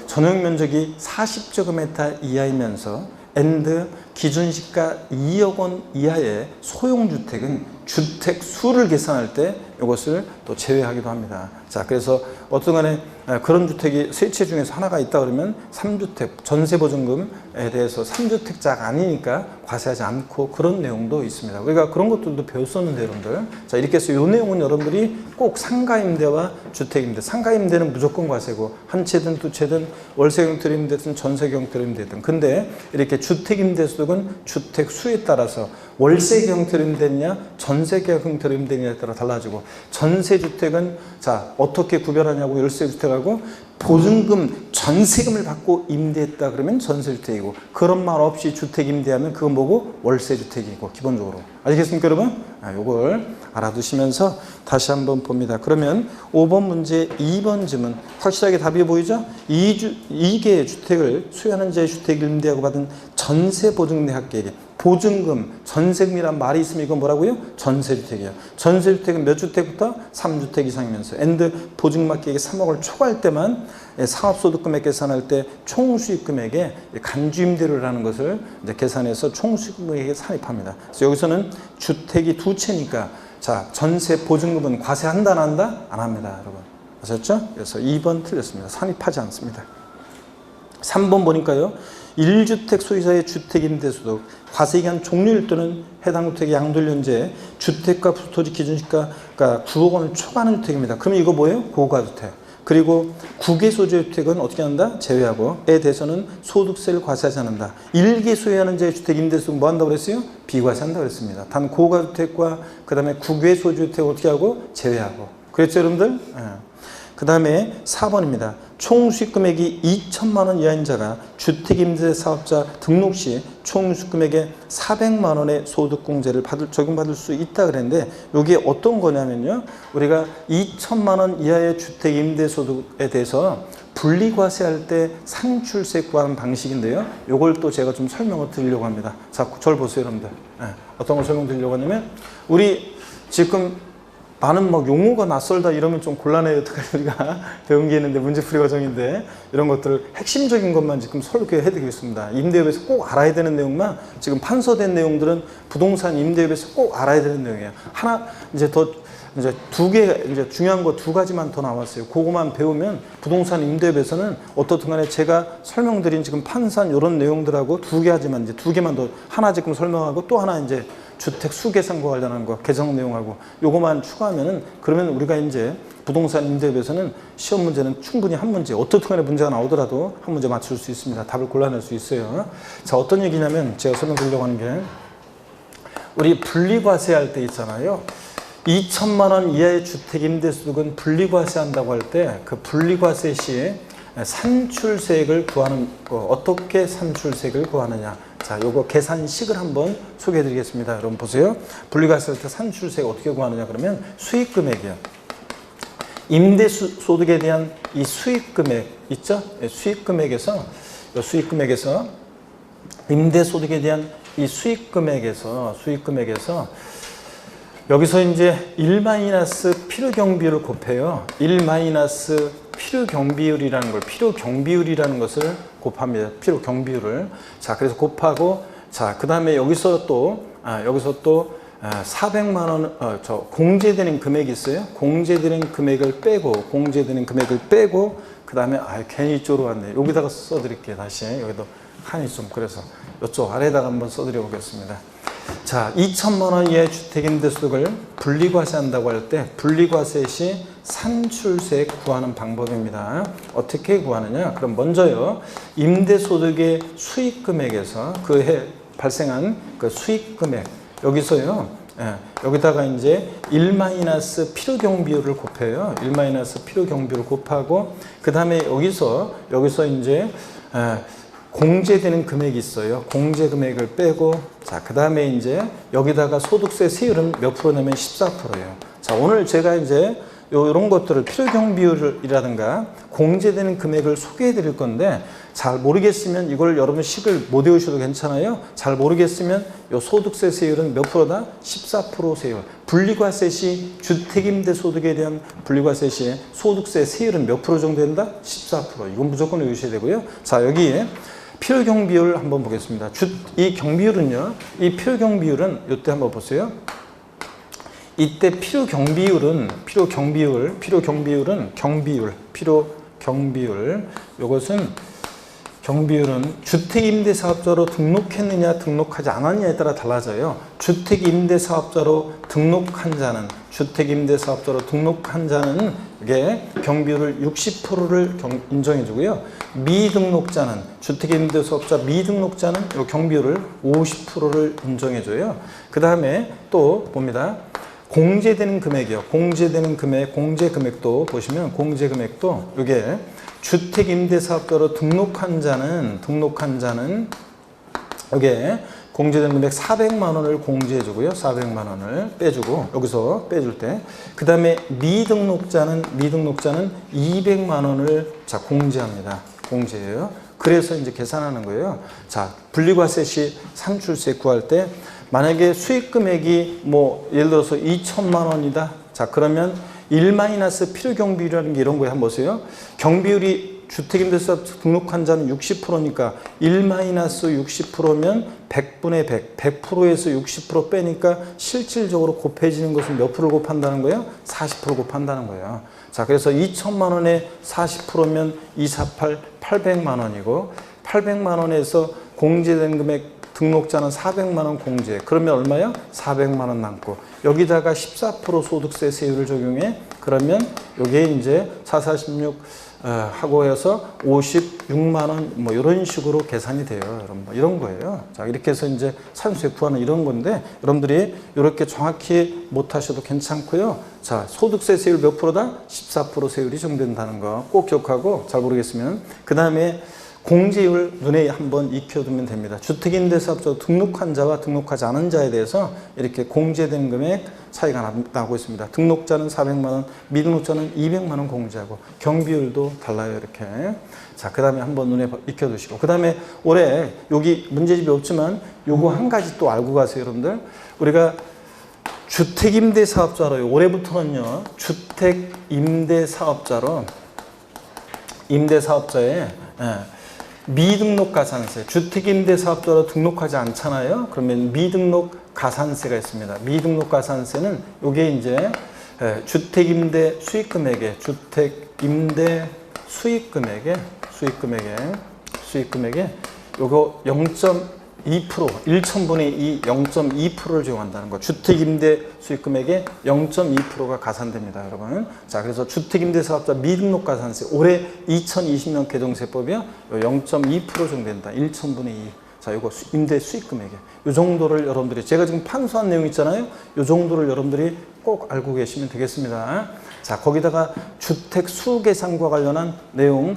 전용 면적이 40제곱미터 이하이면서 and 기준시가 2억 원 이하의 소형주택은 주택 수를 계산할 때 이것을 또 제외하기도 합니다. 자, 그래서 어떤 간에 그런 주택이 세 채 중에서 하나가 있다 그러면 3주택 전세보증금에 대해서 3주택자가 아니니까 과세하지 않고 그런 내용도 있습니다. 우리가 그런 것들도 배웠었는데 여러분들. 자, 이렇게 해서 이 내용은 여러분들이 꼭 상가임대와 주택임대. 상가임대는 무조건 과세고 한 채든 두 채든 월세형태로 임대든 전세형태로 임대든. 근데 이렇게 주택임대소득은 주택 수에 따라서 월세 형태로 임대냐 전세계 형태로 임대냐에 따라 달라지고 전세주택은 자 어떻게 구별하냐고 월세주택하고 보증금 전세금을 받고 임대했다 그러면 전세주택이고 그런 말 없이 주택 임대하면 그건 뭐고 월세주택이고 기본적으로 아시겠습니까 여러분? 요걸 알아두시면서 다시 한번 봅니다. 그러면 5번 문제 2번 질문 확실하게 답이 보이죠? 2개의 주택을 수요하는 자의 주택 임대하고 받은 전세보증내 합계액 보증금, 전세금이란 말이 있으면 이건 뭐라고요? 전세주택이에요. 전세주택은 몇 주택부터? 3주택 이상이면서 and 보증금 합계액이 3억을 초과할 때만 사업소득금액 계산할 때 총수익금액에 간주임대료라는 것을 이제 계산해서 총수익금액에 산입합니다. 그래서 여기서는 주택이 두 채니까 자 전세 보증금은 과세한다 안 한다? 안 합니다. 여러분 아셨죠? 그래서 2번 틀렸습니다. 산입하지 않습니다. 3번 보니까요. 1주택 소유자의 주택임대소득 과세기한 종료일 또는 해당 주택의 양도일연제 주택가 토지 기준시가가 9억 원을 초과하는 주택입니다. 그럼 이거 뭐예요? 고가주택. 그리고 국외 소유의 주택은 어떻게 한다? 제외하고에 대해서는 소득세를 과세하지 않는다. 일개 소유하는 자의 주택 임대소득 뭐 한다고 그랬어요? 비과세한다고 그랬습니다. 단 고가주택과 그 다음에 국외 소유의 주택 어떻게 하고? 제외하고. 그랬죠 여러분들? 그 다음에 4번입니다. 총 수익금액이 2천만 원 이하인 자가 주택임대사업자 등록 시 총 수익금액의 400만 원의 소득공제를 적용받을 수 있다 그랬는데 이게 어떤 거냐면요. 우리가 2천만 원 이하의 주택임대소득에 대해서 분리과세할 때 상출세 구하는 방식인데요. 이걸 또 제가 좀 설명을 드리려고 합니다. 자, 저를 보세요 여러분들. 어떤 걸 설명드리려고 하냐면 우리 지금 많은 막 용어가 낯설다 이러면 좀 곤란해요. 어떡하지 우리가 배운 게 있는데 문제풀이 과정인데 이런 것들을 핵심적인 것만 지금 설교해 드리겠습니다. 임대업에서 꼭 알아야 되는 내용만 지금 판서된 내용들은 부동산 임대업에서 꼭 알아야 되는 내용이에요. 하나 이제 두 개 이제 중요한 거 두 가지만 더 나왔어요. 그거만 배우면 부동산 임대업에서는 어떻든 간에 제가 설명드린 지금 판산 이런 내용들하고 두 개 하지만 이제 두 개만 더 하나 지금 설명하고 또 하나 이제 주택 수계산과 관련한 거 개정 내용하고 요거만 추가하면은 그러면 우리가 이제 부동산 임대업에서는 시험 문제는 충분히 한 문제 어떻든 간에 문제가 나오더라도 한 문제 맞출 수 있습니다. 답을 골라낼 수 있어요. 자 어떤 얘기냐면 제가 설명드리려고 하는 게 우리 분리과세할 때 있잖아요. 2천만 원 이하의 주택 임대소득은 분리과세한다고 할 때 그 분리과세 시에 산출세액을 구하는 거 어떻게 산출세액을 구하느냐 자 요거 계산식을 한번 소개해 드리겠습니다. 여러분 보세요. 분리과세할 때 산출세액 어떻게 구하느냐 그러면 수익금액이요. 임대소득에 대한 이 수익금액 있죠? 수익금액에서 임대소득에 대한 이 수익금액에서 여기서 이제 1- 필요경비율을 곱해요. 1- 필요경비율이라는 걸 필요경비율이라는 것을 곱합니다. 필요경비율을 자 그래서 곱하고 자 그 다음에 여기서 또 400만 원, 공제되는 금액이 있어요. 공제되는 금액을 빼고, 그 다음에, 괜히 이쪽으로 왔네. 여기다가 써드릴게요. 다시. 여기도 칸이 좀 그래서 이쪽 아래에다가 한번 써드려 보겠습니다. 자, 2천만 원 이하의 주택임대소득을 분리과세한다고 할 때, 분리과세 시 산출세 구하는 방법입니다. 어떻게 구하느냐? 그럼 먼저요, 임대소득의 수익금액에서 그 해 발생한 그 수익금액, 여기서요, 여기다가 이제 1- 필요경비율을 곱해요. 1- 필요경비율을 곱하고, 그 다음에 여기서 이제, 공제되는 금액이 있어요. 공제 금액을 빼고, 자, 그 다음에 이제 여기다가 소득세 세율은 몇 프로 내면 14%예요. 자, 오늘 제가 이제 이런 것들을 필요경비율이라든가 공제되는 금액을 소개해 드릴 건데, 잘 모르겠으면 이걸 여러분 식을 못 외우셔도 괜찮아요. 잘 모르겠으면 이 소득세 세율은 몇 프로다? 14% 세율. 분리과세 시 주택임대소득에 대한 분리과세 시에 소득세 세율은 몇 프로 정도 된다? 14%. 이건 무조건 외우셔야 되고요. 자, 여기에 필요경비율 한번 보겠습니다. 이 경비율은요, 이 필요경비율은 이때 한번 보세요. 이때 필요경비율은 요것은 경비율은 주택임대사업자로 등록했느냐 등록하지 않았느냐에 따라 달라져요. 주택임대사업자로 등록한 자는 이게 경비율을 60%를 인정해 주고요. 미등록자는 주택임대사업자 미등록자는 이 경비율을 50%를 인정해 줘요. 그 다음에 또 봅니다. 공제되는 금액이요. 공제되는 금액, 공제 금액도 보시면 공제 금액도 이게 주택임대사업자로 등록한 자는 이게 공제된 금액 400만 원을 공제해 주고요. 400만 원을 빼주고 여기서 빼줄 때, 그 다음에 미등록자는 200만 원을 자 공제합니다. 공제예요. 그래서 이제 계산하는 거예요. 자, 분리과세 시 산출세 구할 때 만약에 수익 금액이 뭐 예를 들어서 2천만 원이다. 자, 그러면 1- 필요경비율이라는 게 이런 거에 한번 보세요. 경비율이 주택임대사업자 등록한 자는 60%니까 1- 60%면 100분의 100%에서 60% 빼니까 실질적으로 곱해지는 것은 몇 프로를 곱한다는 거예요? 40% 곱한다는 거예요. 자, 그래서 2천만 원에 40%면 248, 800만 원이고 800만 원에서 공제된 금액 등록자는 400만 원 공제. 그러면 얼마요? 400만 원 남고 여기다가 14% 소득세 세율을 적용해. 그러면 이게 이제 446 하고 해서 56만 원 뭐 이런 식으로 계산이 돼요. 여러분 뭐 이런 거예요. 자, 이렇게 해서 이제 산수세 구하는 이런 건데 여러분들이 이렇게 정확히 못 하셔도 괜찮고요. 자, 소득세 세율 몇 프로다? 14% 세율이 적용된다는 거 꼭 기억하고, 잘 모르겠으면 그 다음에 공제율 눈에 한번 익혀두면 됩니다. 주택임대사업자로 등록한 자와 등록하지 않은 자에 대해서 이렇게 공제된 금액 차이가 나고 있습니다. 등록자는 400만 원, 미등록자는 200만 원 공제하고 경비율도 달라요. 이렇게. 자, 그 다음에 한번 눈에 익혀두시고, 그 다음에 올해 여기 문제집이 없지만 요거 한 가지 또 알고 가세요. 여러분들, 우리가 주택임대사업자로 올해부터는요, 임대사업자에 미등록 가산세, 주택임대사업자로 등록하지 않잖아요. 그러면 미등록 가산세가 있습니다. 미등록 가산세는 이게 이제 주택임대 수익금액에 요거 0.2%, 1,000분의 2, 0.2%를 적용한다는 거. 주택임대 수익금액의 0.2%가 가산됩니다, 여러분. 자, 그래서 주택임대사업자 미등록 가산세, 올해 2020년 개정세법이요, 0.2% 적용된다. 1,000분의 2. 자, 요거 임대 수익금액에 요 정도를 여러분들이, 제가 지금 판소한 내용 있잖아요. 요 정도를 여러분들이 꼭 알고 계시면 되겠습니다. 자, 거기다가 주택 수 계산과 관련한 내용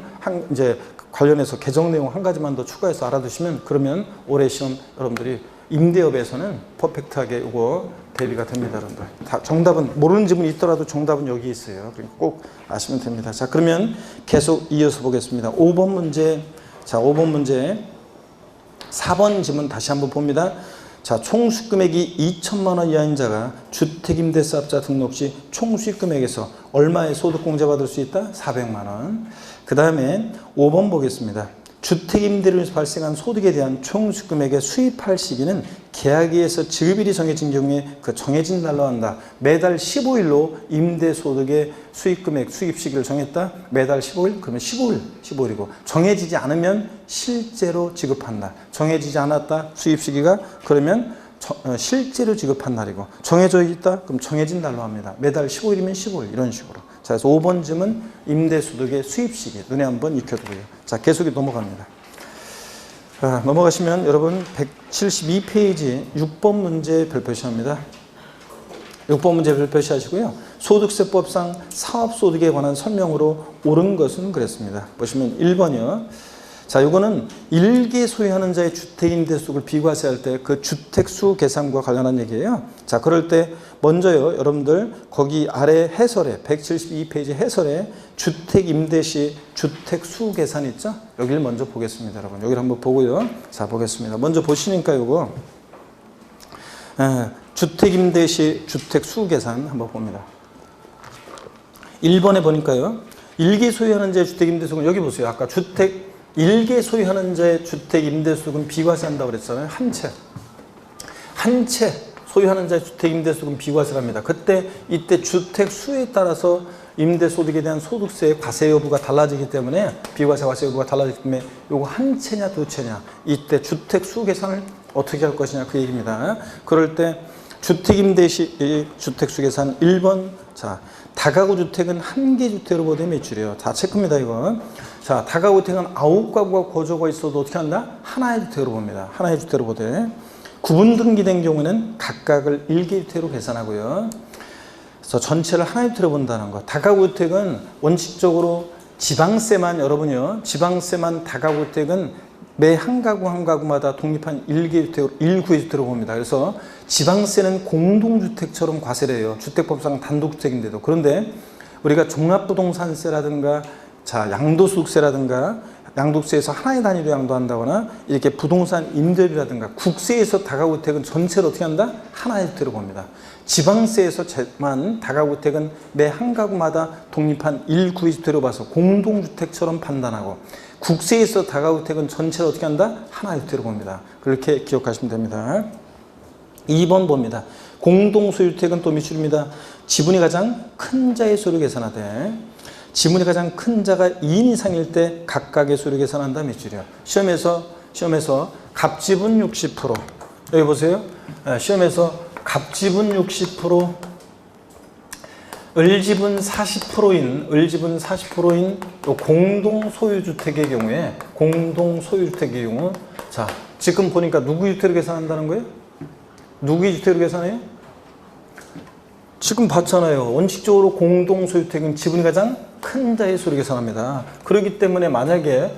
이제 관련해서 개정 내용 한 가지만 더 추가해서 알아두시면, 그러면 올해 시험 여러분들이 임대업에서는 퍼펙트하게 이거 대비가 됩니다. 여러분들 다 정답은, 모르는 지문이 있더라도 정답은 여기 있어요. 그러니까 꼭 아시면 됩니다. 자, 그러면 계속 이어서 보겠습니다. 5번 문제. 자, 5번 문제 4번 지문 다시 한번 봅니다. 자, 총 수익금액이 2천만 원 이하인 자가 주택임대사업자 등록 시 총 수익금액에서 얼마의 소득공제 받을 수 있다? 400만 원. 그 다음에 5번 보겠습니다. 주택 임대로 인해서 발생한 소득에 대한 총 금액의 수입할 시기는 계약에서 지급일이 정해진 경우에 그 정해진 날로 한다. 매달 15일로 임대소득의 수입금액, 수입 시기를 정했다. 매달 15일? 그러면 15일이고 정해지지 않으면 실제로 지급한다. 정해지지 않았다. 수입 시기가 그러면 실제로 지급한 날이고 정해져 있다. 그럼 정해진 날로 합니다. 매달 15일이면 15일 이런 식으로. 자, 그래서 5번쯤은 임대소득의 수입 시기 눈에 한번 익혀두고요. 자, 계속이 넘어갑니다. 넘어가시면 여러분 172페이지 6번 문제 별표시합니다. 6번 문제 별표시 하시고요. 소득세법상 사업소득에 관한 설명으로 옳은 것은 그랬습니다. 보시면 1번이요. 자, 이거는 일개 소유하는 자의 주택임대수를 비과세할 때 그 주택수 계산과 관련한 얘기예요. 자, 그럴 때 먼저요, 여러분들 거기 아래 해설에 172페이지 해설에 주택임대 시 주택수 계산 있죠? 여기를 먼저 보겠습니다, 여러분. 여기를 한번 보고요. 자, 보겠습니다. 먼저 보시니까 이거 주택임대 시 주택수 계산 한번 봅니다. 1번에 보니까요, 일개 소유하는 자의 주택임대수는 여기 보세요. 아까 일개 소유하는 자의 주택 임대수익은 비과세한다고 그랬잖아요. 한 채 소유하는 자의 주택 임대수익은 비과세랍니다. 이때 주택 수에 따라서 임대소득에 대한 소득세의 과세 여부가 달라지기 때문에 비과세 과세 여부가 달라지기 때문에 요거 한 채냐 두 채냐 이때 주택 수 계산을 어떻게 할 것이냐 그 얘기입니다. 그럴 때 주택 임대 시 주택 수 계산 1번 자 다가구 주택은 한 개 주택으로 보되 매출이에요. 다 체크입니다 이거. 자, 다가구 주택은 9가구가 거주가 있어도 어떻게 한다? 하나의 주택으로 봅니다. 하나의 주택으로 보되 구분 등기된 경우는 각각을 1개 주택으로 계산하고요. 그래서 전체를 하나의 주택으로 본다는 거. 다가구 주택은 원칙적으로 지방세만 여러분요. 지방세만 다가구 주택은 매 한 가구 한 가구마다 독립한 1개 주택으로 1구의 주택으로 봅니다. 그래서 지방세는 공동주택처럼 과세를 해요. 주택법상 단독주택인데도. 그런데 우리가 종합부동산세라든가 자, 양도소득세라든가 양도세에서 하나의 단위로 양도한다거나 이렇게 부동산 임대료라든가 국세에서 다가구 주택은 전체를 어떻게 한다? 하나의 주택으로 봅니다. 지방세에서만 다가구 주택은 매 한 가구마다 독립한 1구의 주택으로 봐서 공동주택처럼 판단하고 국세에서 다가구 주택은 전체를 어떻게 한다? 하나의 주택으로 봅니다. 그렇게 기억하시면 됩니다. 2번 봅니다. 공동소유주택은 또 미출입니다. 지분이 가장 큰 자의 수를 계산하되 지분이 가장 큰 자가 2인 이상일 때 각각의 수를 계산한다 매출이요. 시험에서 갑지분 60% 여기 보세요. 시험에서 갑지분 60% 을지분 40%인 공동소유주택의 경우 자 지금 보니까 누구의 주택을 계산한다는 거예요? 누구의 주택을 계산해요? 지금 봤잖아요. 원칙적으로 공동소유주택은 지분이 가장 큰 자의 수를 계산합니다. 그렇기 때문에 만약에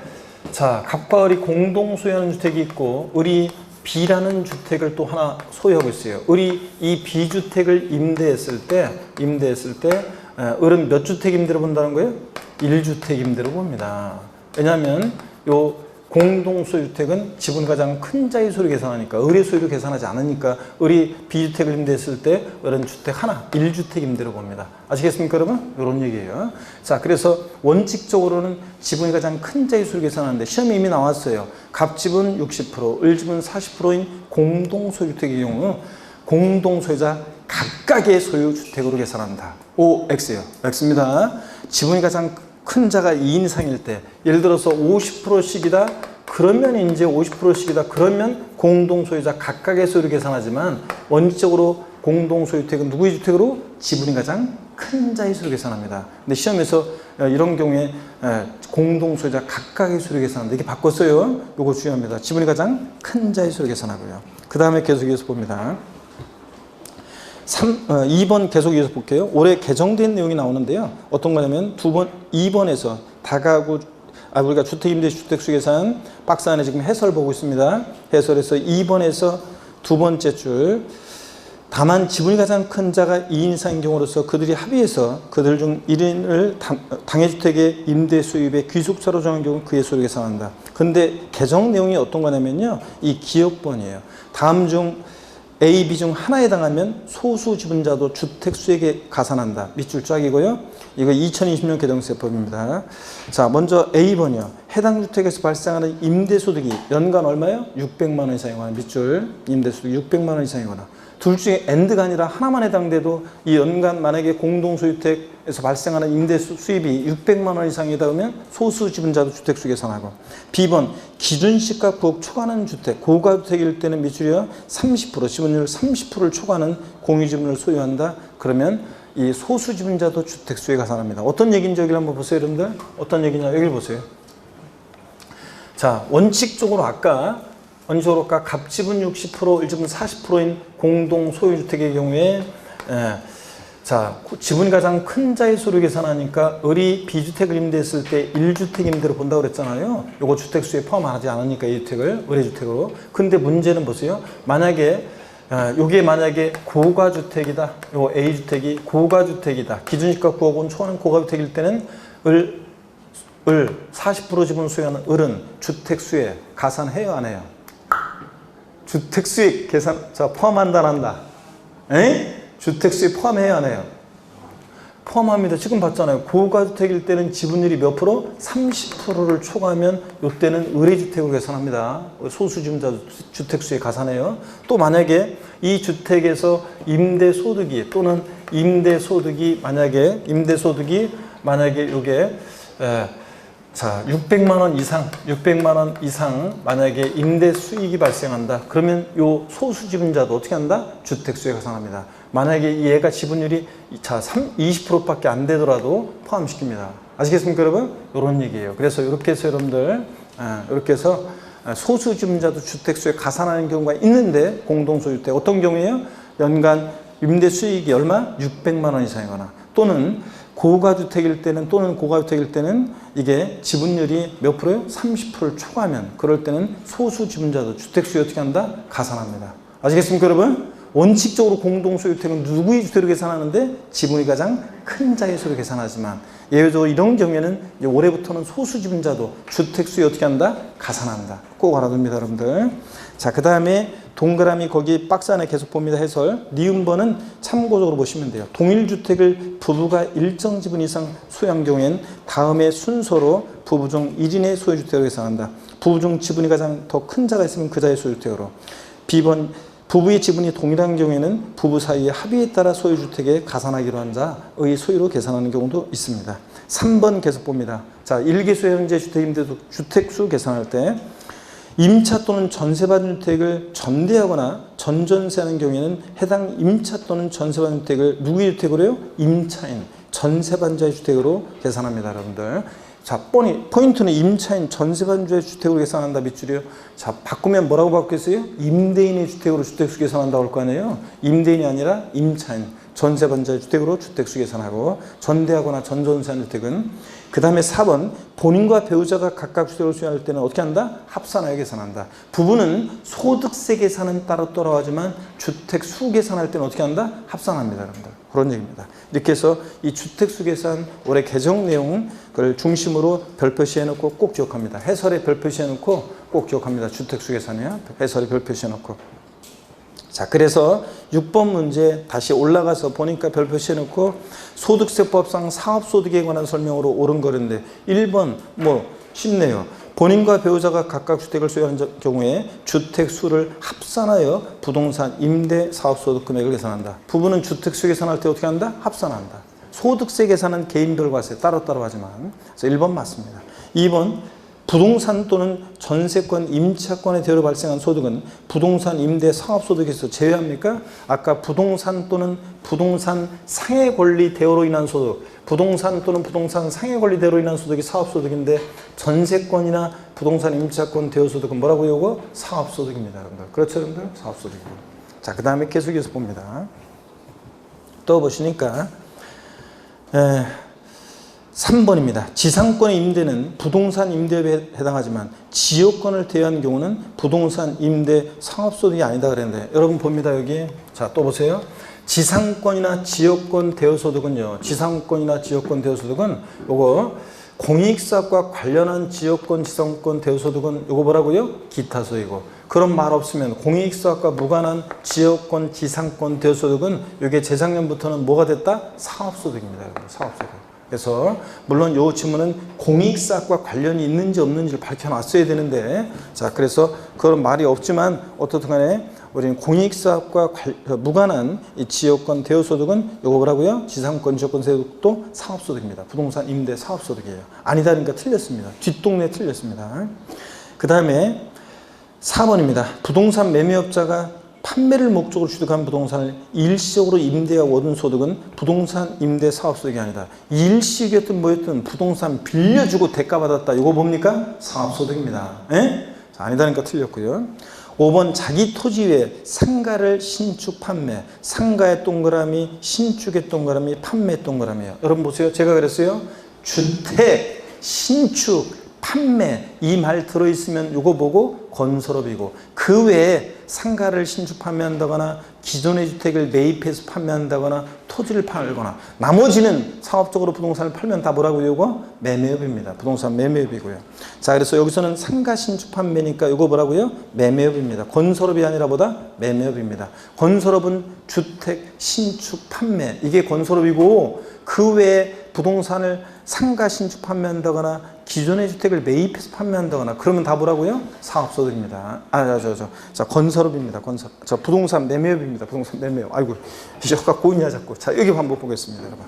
자 갑과 을이 공동소유하는 주택이 있고 을이 B라는 주택을 또 하나 소유하고 있어요. 을이 이 B주택을 임대했을 때 을은 몇 주택 임대로 본다는 거예요? 1주택 임대로 봅니다. 왜냐하면 요 공동소유주택은 지분 가장 큰 자의 수를 계산하니까 을의 소유를 계산하지 않으니까 을이 B주택을 임대했을 때 을은 주택 하나 1주택 임대로 봅니다. 아시겠습니까 여러분? 이런 얘기예요. 자 그래서 원칙적으로는 지분이 가장 큰 자의 수를 계산하는데 시험에 이미 나왔어요. 갑지분 60% 을지분 40%인 공동소유주택의 경우 공동소유자 각각의 소유주택으로 계산한다. O, X예요. X입니다. 지분이 가장 큰 자가 2인 이상일 때 예를 들어서 50%씩이다 그러면 이제 50%씩이다 그러면 공동소유자 각각의 소유를 계산하지만 원칙적으로 공동소유주택은 누구의 주택으로? 지분이 가장 큰 자의 수를 계산합니다. 근데 시험에서 이런 경우에 공동소유자 각각의 수를 계산하는데 이게 바꿨어요. 이거 중요합니다. 지분이 가장 큰 자의 수를 계산하고요. 그 다음에 계속해서 봅니다. 2번 계속 이어서 볼게요. 올해 개정된 내용이 나오는데요. 어떤 거냐면 2번에서 다가구 우리가 주택임대 주택수 계산 박스 안에 지금 해설 보고 있습니다. 해설에서 2번에서 두 번째 줄 다만 지분이 가장 큰 자가 2인 이상인 경우로서 그들이 합의해서 그들 중 1인을 당해주택의 임대 수입의 귀속차로 정한 경우 그의 수를 계산한다. 근데 개정 내용이 어떤 거냐면요. 이 기억번이에요. 다음 중 A, B 중 하나에 해당하면 소수 지분자도 주택 수익에 가산한다. 밑줄 쫙이고요. 이거 2020년 개정세법입니다. 자, 먼저 A번이요. 해당 주택에서 발생하는 임대소득이 연간 얼마요? 600만 원 이상이거나 밑줄 임대소득 600만 원 이상이거나 둘 중에 AND가 아니라 하나만 해당돼도 이 연간 만약에 공동소유주택에서 발생하는 임대 수입이 600만 원 이상이다 그러면 소수 지분자도 주택수 계산하고 B번 기준시가 부억 초과하는 주택 고가주택일 때는 밑줄이요 30% 지분율 30%를 초과하는 공유지분을 소유한다 그러면 이 소수 지분자도 주택수에 가산합니다. 어떤 얘기인지 여기를 한번 보세요 여러분들. 어떤 얘기냐 여기를 보세요. 자 원칙적으로 아까 갑지분 60%, 일지분 40%인 공동 소유주택의 경우에 자 지분이 가장 큰 자의 수를 계산하니까 을이 B주택을 임대했을 때 1주택 임대로 본다고 그랬잖아요. 요거 주택수에 포함하지 않으니까 2주택을 의뢰주택으로. 근데 문제는 보세요. 만약에 요게 만약에 고가주택이다. 요 A주택이 고가주택이다. 기준시가 9억 원 초과하는 고가주택일 때는 을 40% 지분 소유하는 을은 주택수에 가산해요 안 해요? 주택수익 계산, 자, 포함한다, 안 한다? 주택수익 포함해야 안 해요? 포함합니다. 지금 봤잖아요. 고가주택일 때는 지분율이 몇 프로? 30%를 초과하면 이때는 의뢰주택으로 계산합니다. 소수지분자 주택수익 가산해요. 또 만약에 이 주택에서 임대소득이 또는 임대소득이 만약에 이게 자, 600만 원 이상 만약에 임대 수익이 발생한다. 그러면 요 소수 지분자도 어떻게 한다? 주택 수익 가산합니다. 만약에 얘가 지분율이 20%밖에 안 되더라도 포함시킵니다. 아시겠습니까, 여러분? 요런 얘기예요. 그래서 이렇게 해서 여러분들 이렇게 해서 소수 지분자도 주택 수익 가산하는 경우가 있는데 공동소유주택 어떤 경우에요? 연간 임대 수익이 얼마? 600만 원 이상이거나 또는 고가주택일 때는 이게 지분율이 몇 프로요? 30%를 초과하면 그럴 때는 소수 지분자도 주택수에 어떻게 한다? 가산합니다. 아시겠습니까 여러분? 원칙적으로 공동소유주택은 누구의 주택으로 계산하는데 지분이 가장 큰 자의 수로 계산하지만 예외적으로 이런 경우에는 이제 올해부터는 소수 지분자도 주택수에 어떻게 한다? 가산한다. 꼭 알아둡니다 여러분들. 자, 그 다음에 동그라미 거기 박스 안에 계속 봅니다. 해설. 니은번은 참고적으로 보시면 돼요. 동일주택을 부부가 일정 지분 이상 소유한 경우에는 다음의 순서로 부부 중 1인의 소유주택으로 계산한다. 부부 중 지분이 가장 더 큰 자가 있으면 그 자의 소유주택으로. B번 부부의 지분이 동일한 경우에는 부부 사이의 합의에 따라 소유주택에 가산하기로 한 자의 소유로 계산하는 경우도 있습니다. 3번 계속 봅니다. 자, 1개수 현재 주택임대도 주택수 계산할 때 임차 또는 전세받은 주택을 전대하거나 전전세하는 경우에는 해당 임차 또는 전세받은 주택을 누구의 주택으로 해요? 임차인, 전세받은 자의 주택으로 계산합니다. 여러분들. 자, 포인트는 임차인, 전세받은 자의 주택으로 계산한다 밑줄이요. 자, 바꾸면 뭐라고 바뀌었어요? 임대인의 주택으로 주택수 계산한다고 할 거 아니에요? 임대인이 아니라 임차인, 전세받은 자의 주택으로 주택수 계산하고 전대하거나 전전세한 주택은 그 다음에 4번 본인과 배우자가 각각 주택을 소유할 때는 어떻게 한다? 합산하여 계산한다. 부부는 소득세 계산은 따로 하지만 주택수 계산할 때는 어떻게 한다? 합산합니다. 여러분들. 그런 얘기입니다. 이렇게 해서 이 주택수 계산 올해 개정 내용을 중심으로 별표시 해놓고 꼭 기억합니다. 해설에 별표시 해놓고 꼭 기억합니다. 주택수 계산이요. 해설에 별표시 해놓고. 자, 그래서 6번 문제 다시 올라가서 보니까 별표시 해놓고 소득세법상 사업소득에 관한 설명으로 옳은 거는데 1번 쉽네요. 본인과 배우자가 각각 주택을 소유하는 경우에 주택수를 합산하여 부동산 임대 사업소득 금액을 계산한다. 부부는 주택수 계산할 때 어떻게 한다? 합산한다. 소득세 계산은 개인별 과세 따로따로 하지만 그래서 1번 맞습니다. 2번 부동산 또는 전세권 임차권의 대여로 발생한 소득은 부동산 임대 사업소득에서 제외합니까? 아까 부동산 또는 부동산 상해 권리 대여로 인한 소득, 부동산 또는 부동산 상해 권리 대여로 인한 소득이 사업소득인데 전세권이나 부동산 임차권 대여 소득은 뭐라고요? 이거 사업소득입니다. 여러분들. 그렇죠, 여러분들? 사업소득이고. 자, 그 다음에 계속해서 봅니다. 또 보시니까 3번입니다. 지상권의 임대는 부동산 임대에 해당하지만 지역권을 대여한 경우는 부동산 임대 상업소득이 아니다 그랬는데 여러분 봅니다. 여기. 자, 또 보세요. 지상권이나 지역권 대여소득은요. 지상권이나 지역권 대여소득은 요거 공익사업과 관련한 지역권 지상권 대여소득은 요거 뭐라고요? 기타 소득이고 그런 말 없으면 공익사업과 무관한 지역권, 지상권, 대소득은 이게 재작년부터는 뭐가 됐다? 사업소득입니다. 사업소득. 그래서 물론 이 질문은 공익사업과 관련이 있는지 없는지를 밝혀놨어야 되는데, 자, 그래서 그런 말이 없지만 어떻든 간에 우리는 공익사업과 무관한 이 지역권 대여소득은 이거 뭐라고요? 지상권 지역권 소득도 사업소득입니다. 부동산 임대 사업소득이에요. 아니다니까 틀렸습니다. 뒷동네 틀렸습니다. 그 다음에 4번입니다. 부동산 매매업자가 판매를 목적으로 취득한 부동산을 일시적으로 임대하고 얻은 소득은 부동산 임대 사업소득이 아니다. 일시적이었든 뭐였든 부동산 빌려주고 대가받았다. 이거 뭡니까? 사업소득입니다. 예? 자, 아니다니까 틀렸고요. 5번 자기 토지 외에 상가를 신축 판매. 상가의 동그라미, 신축의 동그라미, 판매의 동그라미예요. 여러분 보세요. 제가 그랬어요. 주택, 신축, 판매 이 말 들어있으면 이거 보고 건설업이고, 그 외에 상가를 신축 판매한다거나 기존의 주택을 매입해서 판매한다거나 토지를 팔거나 나머지는 사업적으로 부동산을 팔면 다 뭐라고요? 이거 매매업입니다. 부동산 매매업이고요. 자, 그래서 여기서는 상가 신축 판매니까 이거 뭐라고요? 매매업입니다. 건설업이 아니라 보다 매매업입니다. 건설업은 주택 신축 판매 이게 건설업이고, 그 외에 부동산을 상가 신축 판매한다거나 기존의 주택을 매입해서 판매한다거나 그러면 다 뭐라고요? 사업소득입니다. 자, 건설업입니다. 건설. 자, 부동산 매매업입니다. 부동산 매매업. 아이고, 이제가 꼬이냐 자꾸. 자, 여기 한번 보겠습니다, 여러분.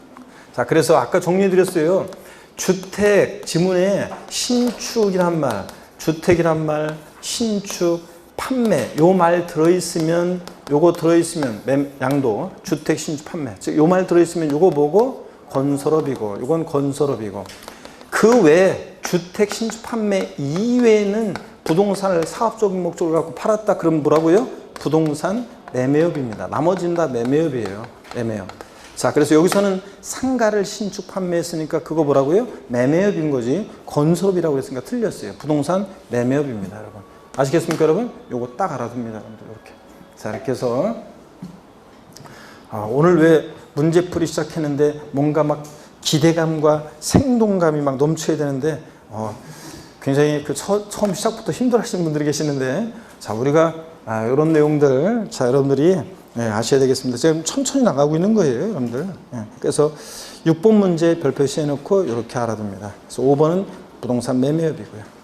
자, 그래서 아까 정리해드렸어요. 주택 지문에 신축이란 말, 주택이란 말, 신축, 판매 요 말 들어있으면, 요거 들어있으면 양도 주택 신축 판매 즉 요 말 들어있으면 요거 보고 건설업이고, 이건 건설업이고, 그 외에 주택 신축 판매 이외에는 부동산을 사업적인 목적으로 갖고 팔았다 그러면 뭐라고요? 부동산 매매업입니다. 나머지는 다 매매업이에요. 매매업. 자, 그래서 여기서는 상가를 신축 판매했으니까 그거 뭐라고요? 매매업인 거지 건설업이라고 했으니까 틀렸어요. 부동산 매매업입니다, 여러분. 아시겠습니까, 여러분? 요거 딱 알아둡니다, 여러분들. 이렇게. 자, 이렇게 해서 오늘 왜 문제풀이 시작했는데 뭔가 막 기대감과 생동감이 막 넘쳐야 되는데 굉장히 그 처음 시작부터 힘들어하시는 분들이 계시는데, 자, 우리가 이런 내용들 자 여러분들이 아셔야 되겠습니다. 지금 천천히 나가고 있는 거예요, 여러분들. 그래서 6번 문제 별표 시해놓고 이렇게 알아둡니다. 그래서 5번은 부동산 매매업이고요.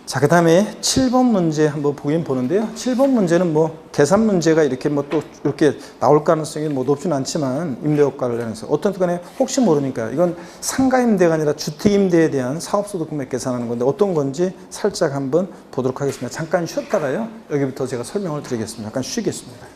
자, 그 다음에 7번 문제 한번 보긴 보는데요. 7번 문제는 뭐 계산 문제가 이렇게 뭐 또 이렇게 나올 가능성이 뭐 높지는 않지만 임대업 관련해서 어떤 간에 혹시 모르니까 이건 상가 임대가 아니라 주택 임대에 대한 사업소득 금액 계산하는 건데 어떤 건지 살짝 한번 보도록 하겠습니다. 잠깐 쉬었다가요. 여기부터 제가 설명을 드리겠습니다. 잠깐 쉬겠습니다.